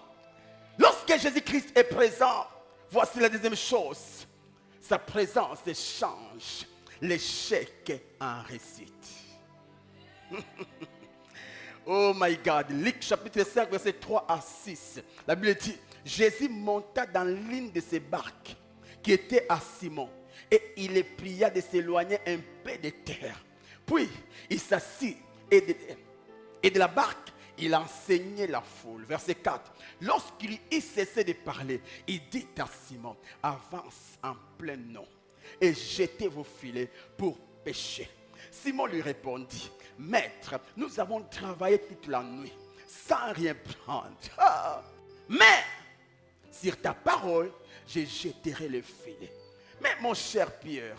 Lorsque Jésus-Christ est présent, voici la deuxième chose. Sa présence change l'échec en réussite. Oh my God. Luc chapitre 5, verset 3 à 6. La Bible dit, Jésus monta dans l'une de ses barques qui était à Simon. Et il les pria de s'éloigner un peu de terre. Puis, il s'assit et de la barque, il enseignait la foule. Verset 4. Lorsqu'il eut cessé de parler, il dit à Simon, avance en plein nom et jetez vos filets pour pêcher. Simon lui répondit, maître, nous avons travaillé toute la nuit sans rien prendre. Mais, sur ta parole, je jetterai le filet. Mais mon cher Pierre,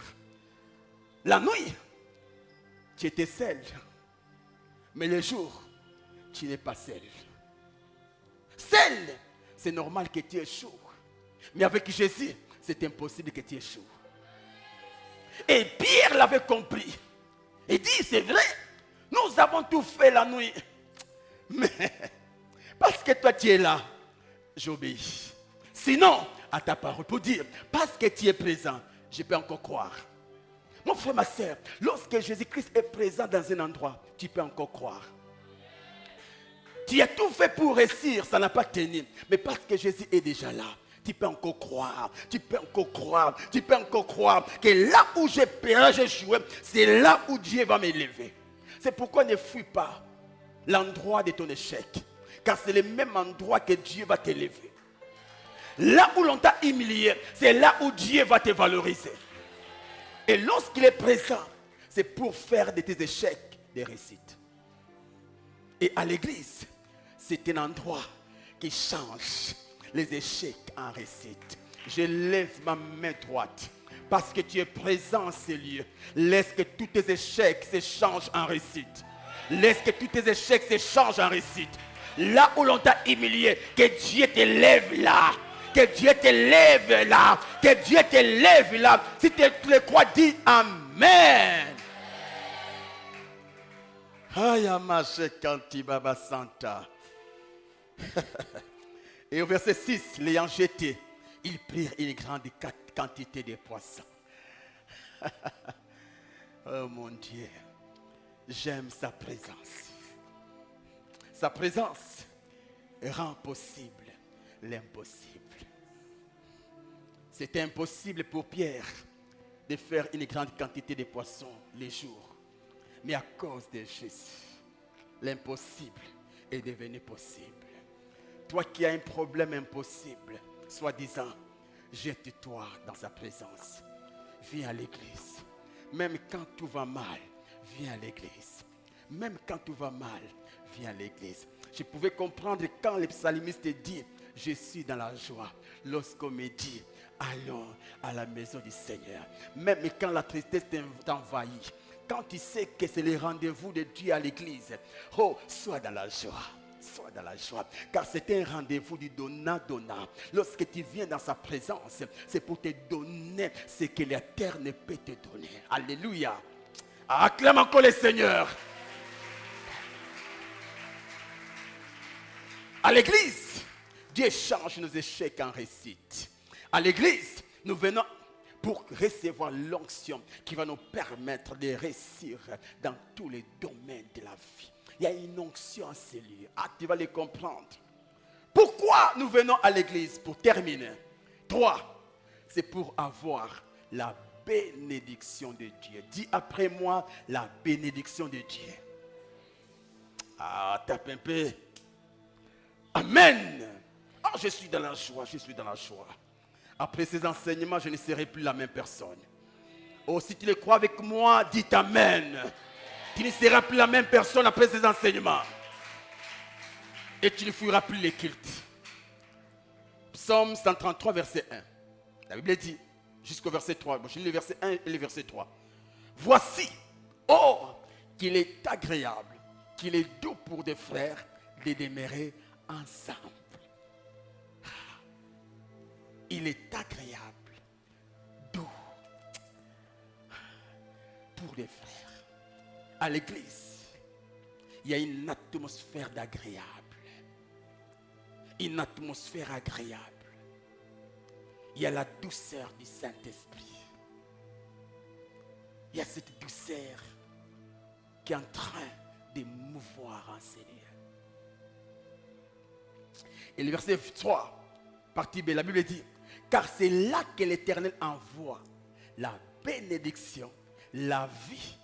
la nuit, tu étais seul. Mais le jour, tu n'es pas seul. Seul, c'est normal que tu échoues. Mais avec Jésus, c'est impossible que tu échoues. Et Pierre l'avait compris. Il dit, c'est vrai, nous avons tout fait la nuit. Mais, parce que toi tu es là, j'obéis. Sinon, à ta parole, pour dire, parce que tu es présent, je peux encore croire. Mon frère, ma soeur, lorsque Jésus-Christ est présent dans un endroit, tu peux encore croire. Tu as tout fait pour réussir, ça n'a pas tenu. Mais parce que Jésus est déjà là, Tu peux encore croire, tu peux encore croire, tu peux encore croire que là où j'ai péché, j'ai joué, c'est là où Dieu va m'élever. C'est pourquoi ne fuis pas l'endroit de ton échec, car c'est le même endroit que Dieu va t'élever. Là où l'on t'a humilié, c'est là où Dieu va te valoriser. Et lorsqu'il est présent, c'est pour faire de tes échecs des réussites. Et à l'église, c'est un endroit qui change les échecs en réussite. Je lève ma main droite parce que tu es présent en ces lieux. Laisse que tous tes échecs se changent en réussite. Laisse que tous tes échecs se changent en réussite. Là où l'on t'a humilié, que Dieu te lève là. Que Dieu te lève là. Que Dieu te lève là. Si tu le crois, dis Amen. Baba Santa. Et au verset 6, l'ayant jeté, ils prirent une grande quantité de poissons. Oh mon Dieu, j'aime sa présence. Sa présence rend possible l'impossible. C'était impossible pour Pierre de faire une grande quantité de poissons les jours. Mais à cause de Jésus, l'impossible est devenu possible. Toi qui as un problème impossible, soi-disant, jette-toi dans sa présence. Viens à l'église. Même quand tout va mal, viens à l'église. Même quand tout va mal, viens à l'église. Je pouvais comprendre quand le psalmiste dit, je suis dans la joie. Lorsqu'on me dit, allons à la maison du Seigneur. Même quand la tristesse t'envahit, quand tu sais que c'est le rendez-vous de Dieu à l'église, oh, sois dans la joie. Sois dans la joie, car c'est un rendez-vous du donnant-donnant. Lorsque tu viens dans sa présence, c'est pour te donner ce que la terre ne peut te donner. Alléluia. Acclame encore le Seigneur. À l'église, Dieu change nos échecs en réussite. À l'église, nous venons pour recevoir l'onction qui va nous permettre de réussir dans tous les domaines de la vie. Il y a une onction en ces lieux. Ah, tu vas les comprendre. Pourquoi nous venons à l'église? Pour terminer. 3, c'est pour avoir la bénédiction de Dieu. Dis après moi, la bénédiction de Dieu. Ah, tape un peu. Amen. Ah, je suis dans la joie, je suis dans la joie. Après ces enseignements, je ne serai plus la même personne. Oh, si tu le crois avec moi, dis Amen. Tu ne seras plus la même personne après ces enseignements. Et tu ne fuiras plus les cultes. Psaume 133, verset 1. La Bible dit, jusqu'au verset 3. Bon, je lis le verset 1 et le verset 3. Voici, oh, qu'il est agréable, qu'il est doux pour des frères de demeurer ensemble. Il est agréable, doux pour les frères. À l'église, il y a une atmosphère d'agréable. Une atmosphère agréable. Il y a la douceur du Saint-Esprit. Il y a cette douceur qui est en train de mouvoir en ces lieux. Et le verset 3, partie B, la Bible dit, car c'est là que l'Éternel envoie la bénédiction, la vie,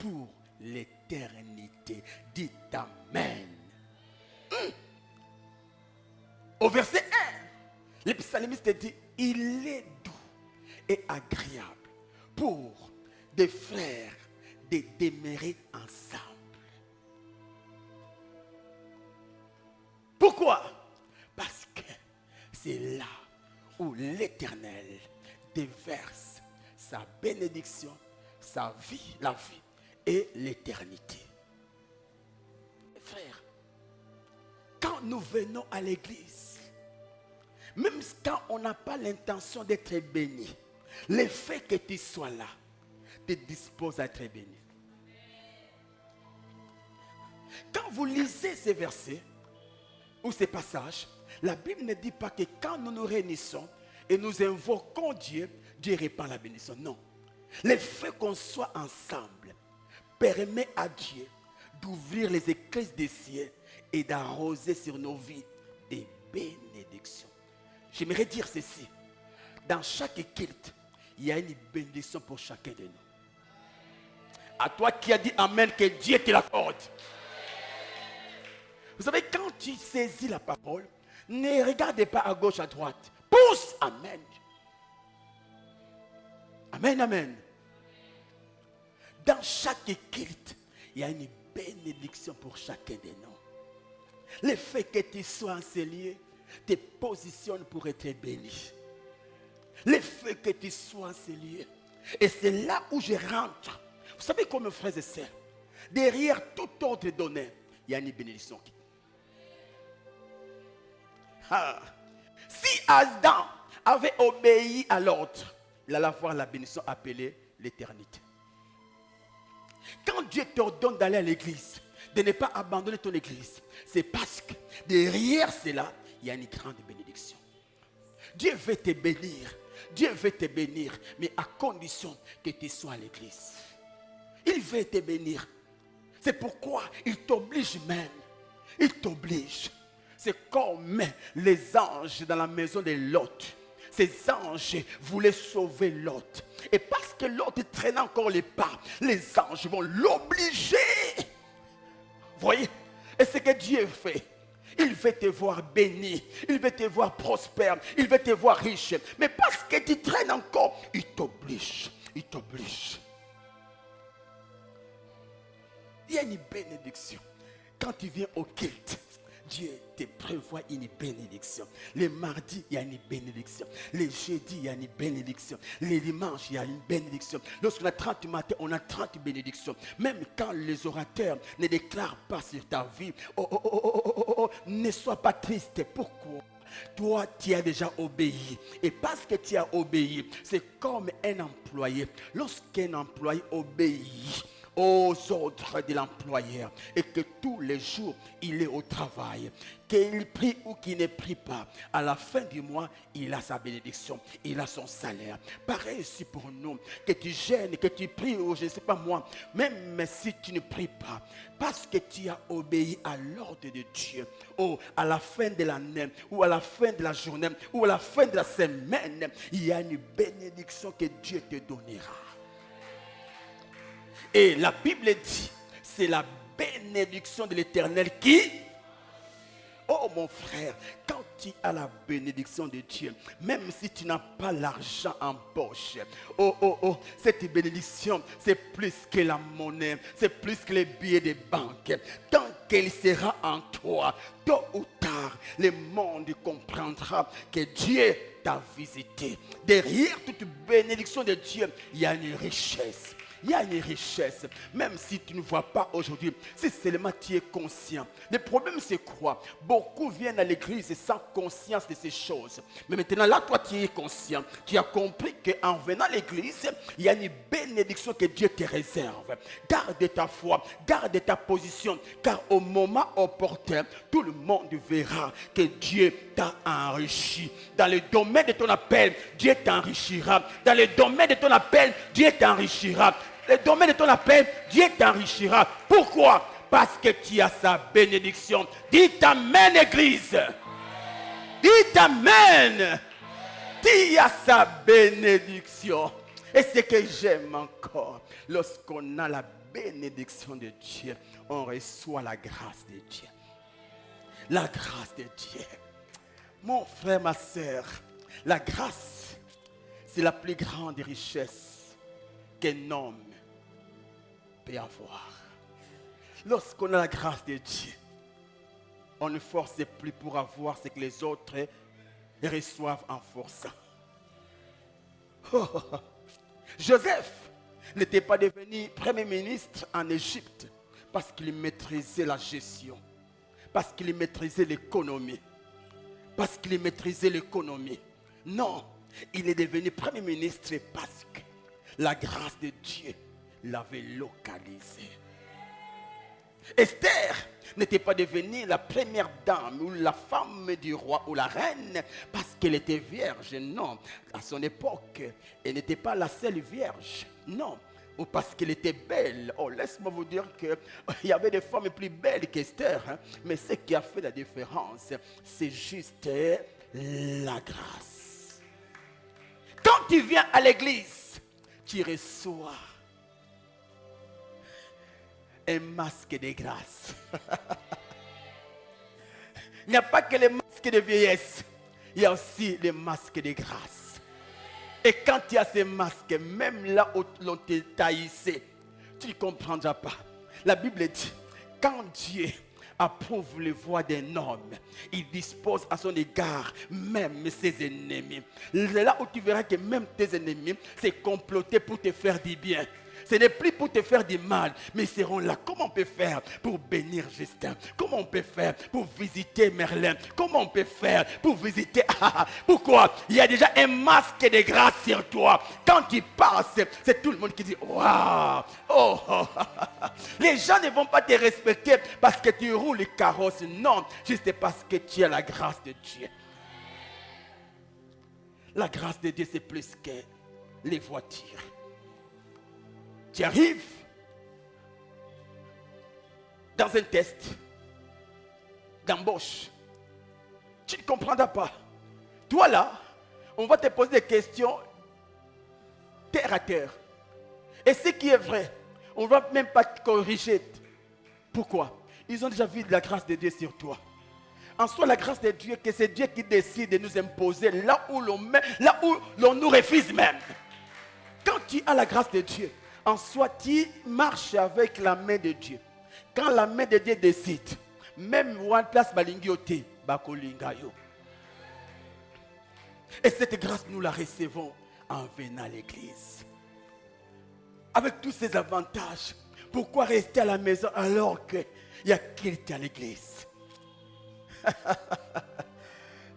pour l'éternité. Dites Amen. Au verset 1, le psalmiste dit, il est doux et agréable pour des frères de demeurer ensemble. Pourquoi? Parce que c'est là où l'Éternel déverse sa bénédiction, sa vie, la vie et l'éternité. Frères, quand nous venons à l'église, même quand on n'a pas l'intention d'être béni, le fait que tu sois là te dispose à être béni. Quand vous lisez ces versets ou ces passages, la Bible ne dit pas que quand nous nous réunissons et nous invoquons Dieu, Dieu répand la bénédiction. Non. Le fait qu'on soit ensemble permet à Dieu d'ouvrir les écluses des cieux et d'arroser sur nos vies des bénédictions. J'aimerais dire ceci. Dans chaque culte, il y a une bénédiction pour chacun de nous. À toi qui as dit Amen, que Dieu te l'accorde. Vous savez, quand tu saisis la parole, ne regarde pas à gauche, à droite. Pousse, Amen. Amen, Amen. Dans chaque culte, il y a une bénédiction pour chacun de nous. Le fait que tu sois en ces lieux te positionne pour être béni. Le fait que tu sois en ces lieux. Et c'est là où je rentre. Vous savez comme frères et sœurs, derrière tout ordre donné, il y a une bénédiction. Si Adam avait obéi à l'ordre, il allait avoir la bénédiction appelée l'éternité. Quand Dieu t'ordonne d'aller à l'église, de ne pas abandonner ton église, c'est parce que derrière cela, il y a une grande bénédiction. Dieu veut te bénir. Dieu veut te bénir, mais à condition que tu sois à l'église. Il veut te bénir. C'est pourquoi il t'oblige même. Il t'oblige. C'est comme les anges dans la maison de Lot. Ces anges voulaient sauver Lot. Et parce que Lot traînait encore les pas, les anges vont l'obliger. Vous voyez? Et ce que Dieu fait, il veut te voir béni, il veut te voir prospère, il veut te voir riche. Mais parce que tu traînes encore, il t'oblige. Il t'oblige. Il y a une bénédiction. Quand tu viens au culte, Dieu te prévoit une bénédiction. Les mardis, il y a une bénédiction. Les jeudis, il y a une bénédiction. Les dimanches, il y a une bénédiction. Lorsqu'on a 30 matins, on a 30 bénédictions. Même quand les orateurs ne déclarent pas sur ta vie, ne sois pas triste. Pourquoi? Toi, tu as déjà obéi. Et parce que tu as obéi, c'est comme un employé. Lorsqu'un employé obéit aux ordres de l'employeur et que tous les jours il est au travail, qu'il prie ou qu'il ne prie pas, à la fin du mois il a sa bénédiction, il a son salaire. Pareil aussi pour nous, que tu gênes, que tu pries ou je ne sais pas moi, même si tu ne pries pas, parce que tu as obéi à l'ordre de Dieu, à la fin de l'année ou à la fin de la journée ou à la fin de la semaine, il y a une bénédiction que Dieu te donnera. Et la Bible dit, c'est la bénédiction de l'Éternel qui... Oh mon frère, quand tu as la bénédiction de Dieu, même si tu n'as pas l'argent en poche, cette bénédiction, c'est plus que la monnaie, c'est plus que les billets de banque. Tant qu'elle sera en toi, tôt ou tard, le monde comprendra que Dieu t'a visité. Derrière toute bénédiction de Dieu, il y a une richesse. Il y a une richesse, même si tu ne vois pas aujourd'hui, si seulement tu es conscient. Le problème c'est quoi? Beaucoup viennent à l'église sans conscience de ces choses. Mais maintenant là, toi tu es conscient. Tu as compris qu'en venant à l'église, il y a une bénédiction que Dieu te réserve. Garde ta foi, garde ta position, car au moment opportun, tout le monde verra que Dieu t'a enrichi. Dans le domaine de ton appel, Dieu t'enrichira. Dans le domaine de ton appel, Dieu t'enrichira. Le domaine de ton appel, Dieu t'enrichira. Pourquoi? Parce que tu as sa bénédiction. Dites Amen, Église. Dites Amen. Tu as sa bénédiction. Et ce que j'aime encore, lorsqu'on a la bénédiction de Dieu, on reçoit la grâce de Dieu. La grâce de Dieu. Mon frère, ma soeur, la grâce, c'est la plus grande richesse qu'un homme peut avoir. Lorsqu'on a la grâce de Dieu, on ne force plus pour avoir ce que les autres reçoivent en forçant. Joseph n'était pas devenu premier ministre en Égypte parce qu'il maîtrisait la gestion, parce qu'il maîtrisait l'économie, parce qu'il maîtrisait l'économie. Non, il est devenu premier ministre parce que la grâce de Dieu l'avait localisé. Esther n'était pas devenue la première dame ou la femme du roi ou la reine parce qu'elle était vierge. Non, à son époque, elle n'était pas la seule vierge. Non, ou parce qu'elle était belle. Oh, laisse-moi vous dire qu'il y avait des femmes plus belles qu'Esther. Mais ce qui a fait la différence, c'est juste la grâce. Quand tu viens à l'église, tu reçois un masque de grâce. Il n'y a pas que les masques de vieillesse, il y a aussi les masques de grâce. Et quand tu as ces masques, même là où l'on te taillissé, tu ne comprendras pas. La Bible dit, quand Dieu approuve les voies d'un homme, il dispose à son égard même ses ennemis. C'est là où tu verras que même tes ennemis, c'est comploté pour te faire du bien. Ce n'est plus pour te faire du mal, mais ils seront là. Comment on peut faire pour bénir Justin? Comment on peut faire pour visiter Merlin? Comment on peut faire pour visiter... Pourquoi? Il y a déjà un masque de grâce sur toi. Quand tu passes, c'est tout le monde qui dit waouh! Oh, oh. Les gens ne vont pas te respecter parce que tu roules les carrosses. Non, juste parce que tu as la grâce de Dieu. La grâce de Dieu, c'est plus que les voitures. Tu arrives dans un test d'embauche. Tu ne comprendras pas. Toi là, on va te poser des questions terre à terre. Et ce qui est vrai, on ne va même pas te corriger. Pourquoi? Ils ont déjà vu la grâce de Dieu sur toi. En soi, la grâce de Dieu, que c'est Dieu qui décide de nous imposer là où l'on nous refuse même. Quand tu as la grâce de Dieu, en soi, tu marches avec la main de Dieu. Quand la main de Dieu décide, même one place balingiote, bakolingayo. Et cette grâce, nous la recevons en venant à l'église. Avec tous ces avantages, pourquoi rester à la maison alors qu'il y a quelqu'un à l'église?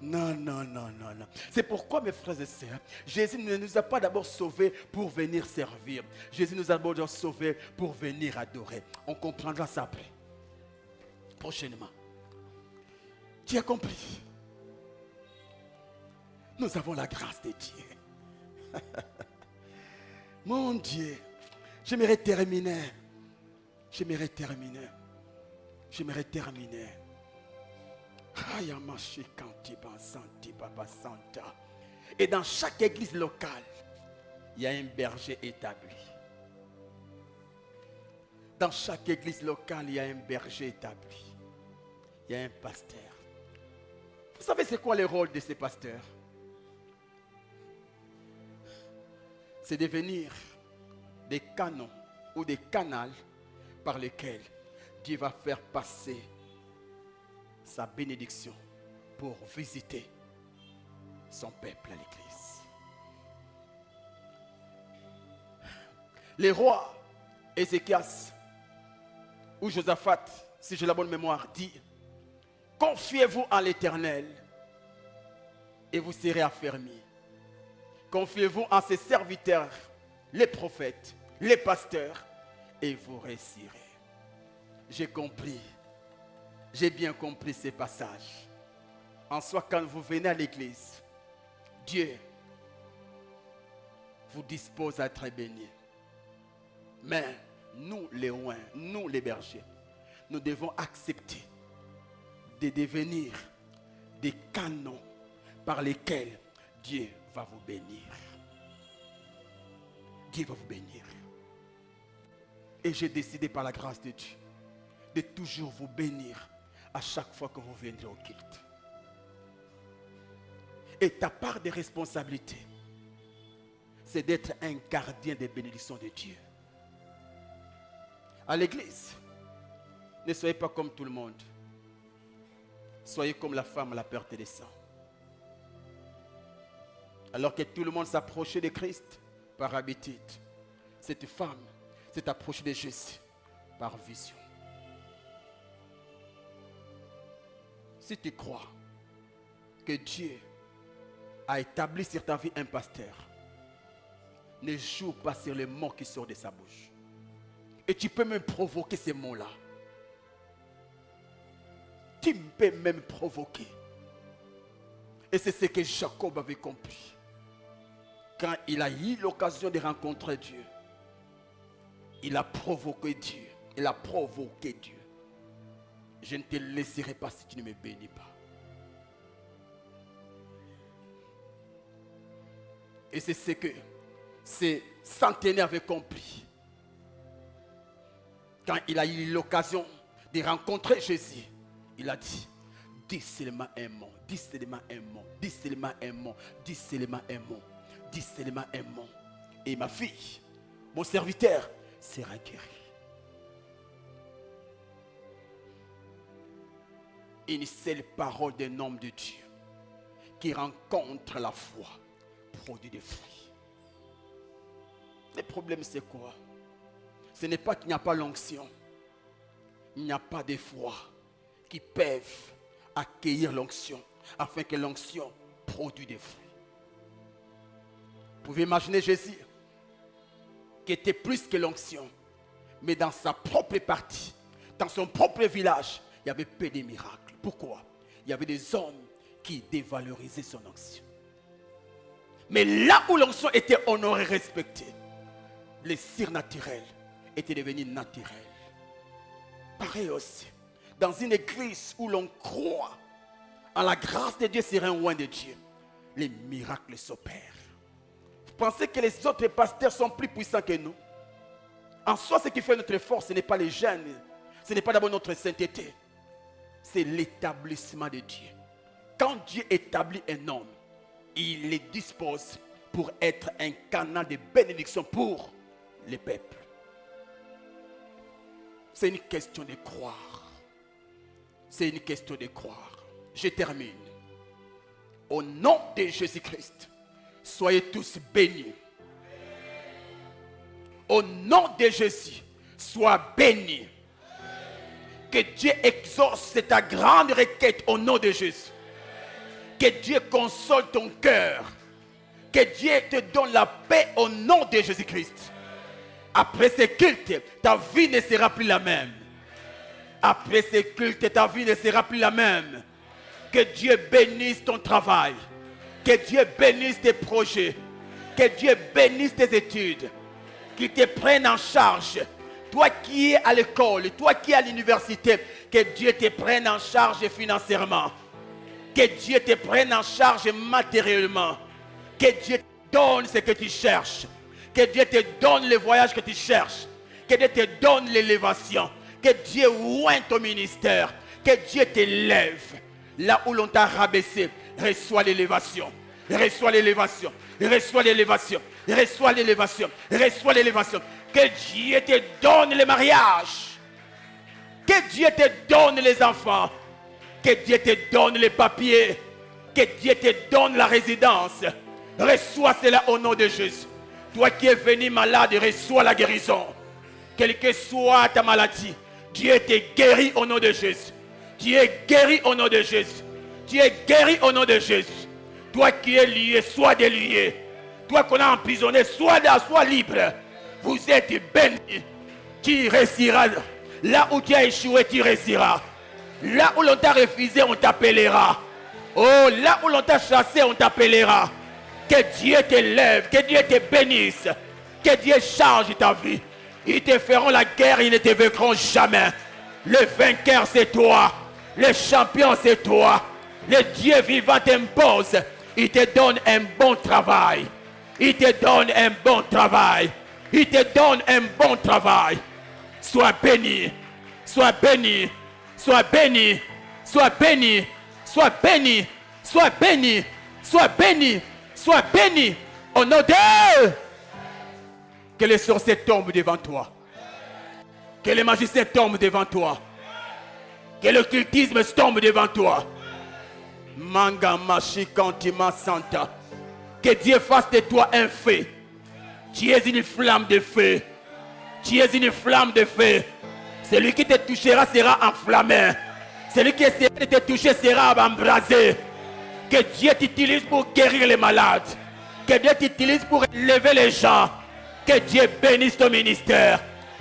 Non, non, non, non, non. C'est pourquoi, mes frères et sœurs, Jésus ne nous a pas d'abord sauvés pour venir servir. Jésus nous a d'abord sauvés pour venir adorer. On comprendra ça après. Prochainement. Tu as compris? Nous avons la grâce de Dieu. Mon Dieu, j'aimerais terminer. J'aimerais terminer. J'aimerais terminer. Et dans chaque église locale, il y a un berger établi. Dans chaque église locale, il y a un berger établi. Il y a un pasteur. Vous savez c'est quoi le rôle de ces pasteurs? C'est de devenir des canaux ou des canaux par lesquels Dieu va faire passer sa bénédiction pour visiter son peuple à l'église. Les rois Ézéchias ou Josaphat, si j'ai la bonne mémoire, dit: confiez-vous en l'Éternel et vous serez affermis. Confiez-vous en ses serviteurs, les prophètes, les pasteurs, et vous réussirez. J'ai compris. J'ai bien compris ces passages. En soi, quand vous venez à l'église, Dieu vous dispose à être béni. Mais nous, les oins, nous, les bergers, nous devons accepter de devenir des canaux par lesquels Dieu va vous bénir. Dieu va vous bénir. Et j'ai décidé par la grâce de Dieu de toujours vous bénir à chaque fois que vous viendrez au culte. Et ta part de responsabilité, c'est d'être un gardien des bénédictions de Dieu. À l'église, ne soyez pas comme tout le monde. Soyez comme la femme à la perte des sangs. Alors que tout le monde s'approchait de Christ par habitude, cette femme s'est approchée de Jésus par vision. Si tu crois que Dieu a établi sur ta vie un pasteur, ne joue pas sur les mots qui sortent de sa bouche. Et tu peux même provoquer ces mots-là. Tu peux même provoquer. Et c'est ce que Jacob avait compris. Quand il a eu l'occasion de rencontrer Dieu, il a provoqué Dieu. Il a provoqué Dieu. Je ne te laisserai pas si tu ne me bénis pas. Et c'est ce que ces centenaires avaient compris. Quand il a eu l'occasion de rencontrer Jésus, il a dit, dis seulement un mot, dis seulement un mot, dis seulement un mot, dis seulement un mot, dis seulement un mot. Et ma fille, mon serviteur, sera guéri. Une seule parole d'un homme de Dieu qui rencontre la foi produit des fruits. Le problème c'est quoi? Ce n'est pas qu'il n'y a pas l'onction. Il n'y a pas de foi qui peuvent accueillir l'onction afin que l'onction produise des fruits. Vous pouvez imaginer Jésus qui était plus que l'onction, mais dans sa propre partie, dans son propre village, il y avait peu de miracles. Pourquoi? Il y avait des hommes qui dévalorisaient son onction. Mais là où l'onction était honorée, respectée, les surnaturels étaient devenus naturels. Pareil aussi, dans une église où l'on croit en la grâce de Dieu sur un oint de Dieu, les miracles s'opèrent. Vous pensez que les autres pasteurs sont plus puissants que nous? En soi, ce qui fait notre force, ce n'est pas les jeunes, ce n'est pas d'abord notre sainteté, c'est l'établissement de Dieu. Quand Dieu établit un homme, il les dispose pour être un canal de bénédiction pour les peuples. C'est une question de croire. C'est une question de croire. Je termine. Au nom de Jésus-Christ, soyez tous bénis. Au nom de Jésus, sois béni. Que Dieu exauce ta grande requête au nom de Jésus. Que Dieu console ton cœur. Que Dieu te donne la paix au nom de Jésus-Christ. Après ce culte, ta vie ne sera plus la même. Après ce culte, ta vie ne sera plus la même. Que Dieu bénisse ton travail. Que Dieu bénisse tes projets. Que Dieu bénisse tes études. Qu'il te prenne en charge. Toi qui es à l'école, toi qui es à l'université, que Dieu te prenne en charge financièrement. Que Dieu te prenne en charge matériellement. Que Dieu te donne ce que tu cherches. Que Dieu te donne le voyage que tu cherches. Que Dieu te donne l'élévation. Que Dieu oigne ton ministère. Que Dieu t'élève. Là où l'on t'a rabaissé, reçois l'élévation. Reçois l'élévation. Reçois l'élévation. Reçois l'élévation. Reçois l'élévation. Que Dieu te donne le mariage. Que Dieu te donne les enfants. Que Dieu te donne les papiers. Que Dieu te donne la résidence. Reçois cela au nom de Jésus. Toi qui es venu malade, reçois la guérison. Quelle que soit ta maladie, Dieu te guérit au nom de Jésus. Tu es guéri au nom de Jésus. Tu es guéri au nom de Jésus. Toi qui es lié, sois délié. Toi qu'on a emprisonné, sois libre. Vous êtes béni. Tu réussiras. Là où tu as échoué, tu réussiras. Là où l'on t'a refusé, on t'appellera. Oh, là où l'on t'a chassé, on t'appellera. Que Dieu t'élève, que Dieu te bénisse. Que Dieu change ta vie. Ils te feront la guerre, ils ne te vaincront jamais. Le vainqueur, c'est toi. Le champion, c'est toi. Le Dieu vivant t'impose. Il te donne un bon travail. Il te donne un bon travail. Il te donne un bon travail. Sois béni. Sois béni. Sois béni. Sois béni. Sois béni. Sois béni. Sois béni. Sois béni. Au nom de... Que les sorciers tombent devant toi. Que les magiciens tombent devant toi. Que l'occultisme tombe devant toi. Manga Mashikantima Santa. Que Dieu fasse de toi un feu. Tu es une flamme de feu. Tu es une flamme de feu. Celui qui te touchera sera enflammé. Celui qui essaiera de te toucher sera embrasé. Que Dieu t'utilise pour guérir les malades. Que Dieu t'utilise pour élever les gens. Que Dieu bénisse ton ministère.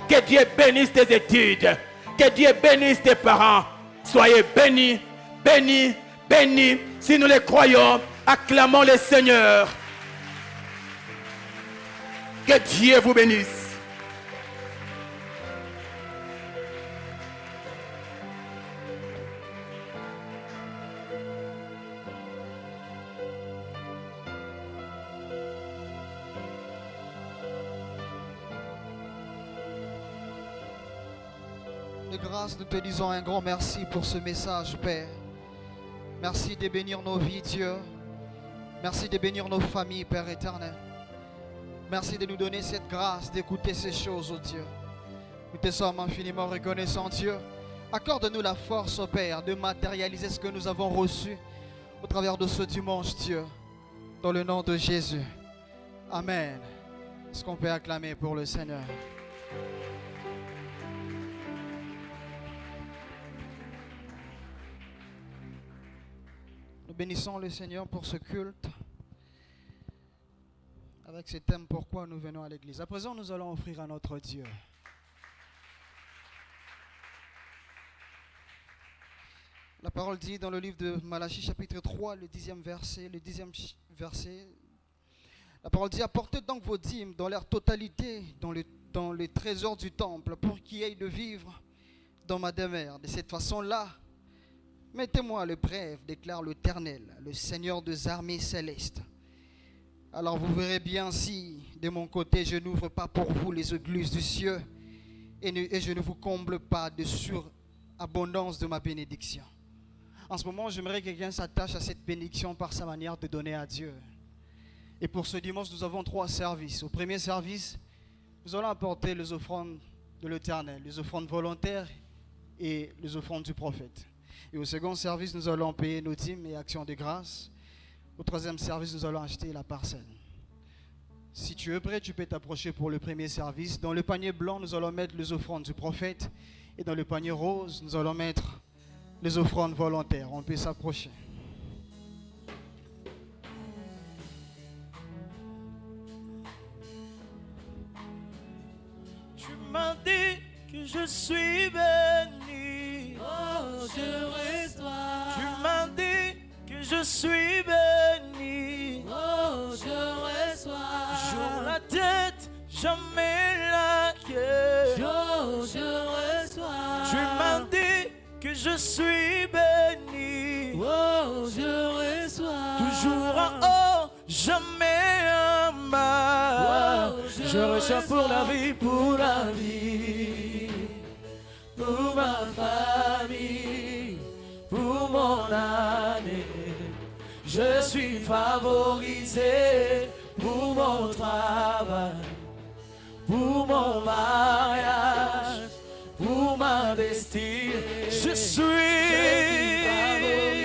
Que Dieu bénisse tes études. Que Dieu bénisse tes parents. Soyez bénis, bénis, bénis. Si nous les croyons, acclamons le Seigneur. Que Dieu vous bénisse. de grâce, nous te disons un grand merci pour ce message, Père. Merci de bénir nos vies, Dieu. Merci de bénir nos familles, Père éternel. Merci de nous donner cette grâce d'écouter ces choses, oh Dieu. Nous te sommes infiniment reconnaissants, Dieu. Accorde-nous la force, oh Père, de matérialiser ce que nous avons reçu au travers de ce dimanche, Dieu. Dans le nom de Jésus. Amen. Est-ce qu'on peut acclamer pour le Seigneur? Nous bénissons le Seigneur pour ce culte avec ce thème pourquoi nous venons à l'église. À présent, nous allons offrir à notre Dieu. La parole dit dans le livre de Malachie chapitre 3, le 10e verset, la parole dit: apportez donc vos dîmes dans leur totalité dans les trésors du temple pour qu'il y ait de vivre dans ma demeure. De cette façon-là, mettez-moi à l'épreuve, déclare l'Éternel, le Seigneur des armées célestes. Alors vous verrez bien si, de mon côté, je n'ouvre pas pour vous les églises du ciel et je ne vous comble pas de surabondance de ma bénédiction. En ce moment, j'aimerais que quelqu'un s'attache à cette bénédiction par sa manière de donner à Dieu. Et pour ce dimanche, nous avons 3 services. Au premier service, nous allons apporter les offrandes de l'Éternel, les offrandes volontaires et les offrandes du prophète. Et au second service, nous allons payer nos dîmes et actions de grâce. Au troisième service, nous allons acheter la parcelle. Si tu es prêt, tu peux t'approcher pour le premier service. Dans le panier blanc, nous allons mettre les offrandes du prophète. Et dans le panier rose, nous allons mettre les offrandes volontaires. On peut s'approcher. Tu m'as dit que je suis béni. Oh, je reçois. Tu m'as dit que je suis béni. Oh, je reçois. Toujours la tête, jamais la queue. Oh, je reçois. Tu m'as dit que je suis béni. Oh, je reçois. Toujours en haut, jamais en bas. Oh, je reçois pour la vie, pour la vie. Pour ma famille, pour mon année. Je suis favorisé pour mon travail, pour mon mariage, pour ma destinée. Je suis favorisé.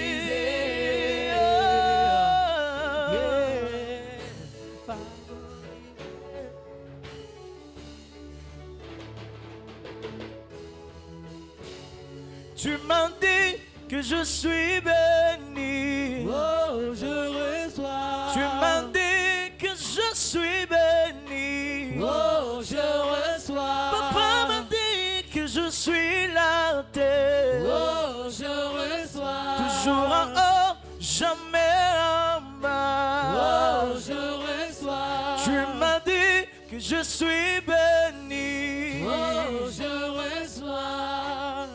Tu m'as dit que je suis béni. Oh, je reçois. Tu m'as dit que je suis béni. Oh, je reçois. Papa m'a dit que je suis la terre. Oh, je reçois. Toujours en haut, jamais en bas. Oh, je reçois. Tu m'as dit que je suis béni. Oh, je reçois.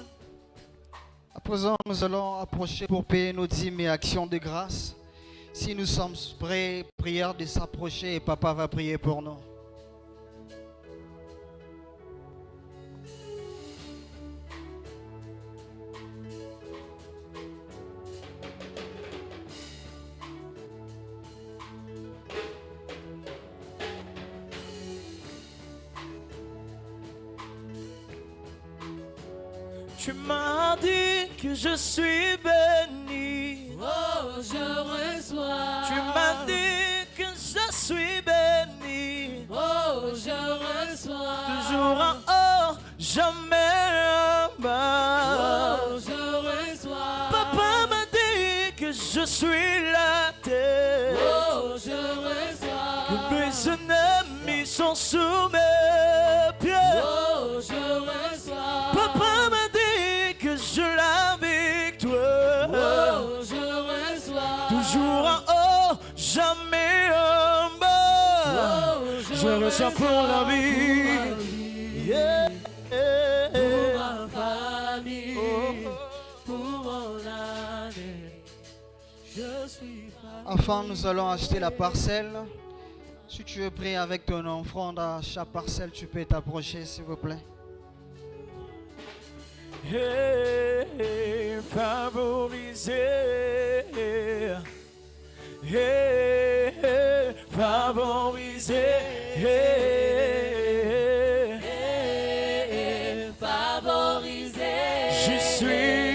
À présent, nous allons approcher pour payer nos dîmes et actions de grâce. Si nous sommes prêts, prière de s'approcher et papa va prier pour nous. Tu m'as dit que je suis béni. Oh, je reçois. Tu m'as dit que je suis béni. Oh, je reçois. Toujours en haut, jamais en bas. Oh, je reçois. Papa m'a dit que je suis la terre. Oh, je reçois. Que mes ennemis sont sous mes pieds. Oh, je reçois. Papa m'a dit que je la victoire. Oh, je reçois. Toujours en haut, jamais en bas. Oh, je reçois pour la vie. Yeah. Pour ma famille, pour mon année, je suis famille. Enfin, nous allons acheter la parcelle. Si tu es prêt avec ton offrande à chaque parcelle, tu peux t'approcher, s'il vous plaît. Hey, favorisé. Favorisé. Favorisé. Je suis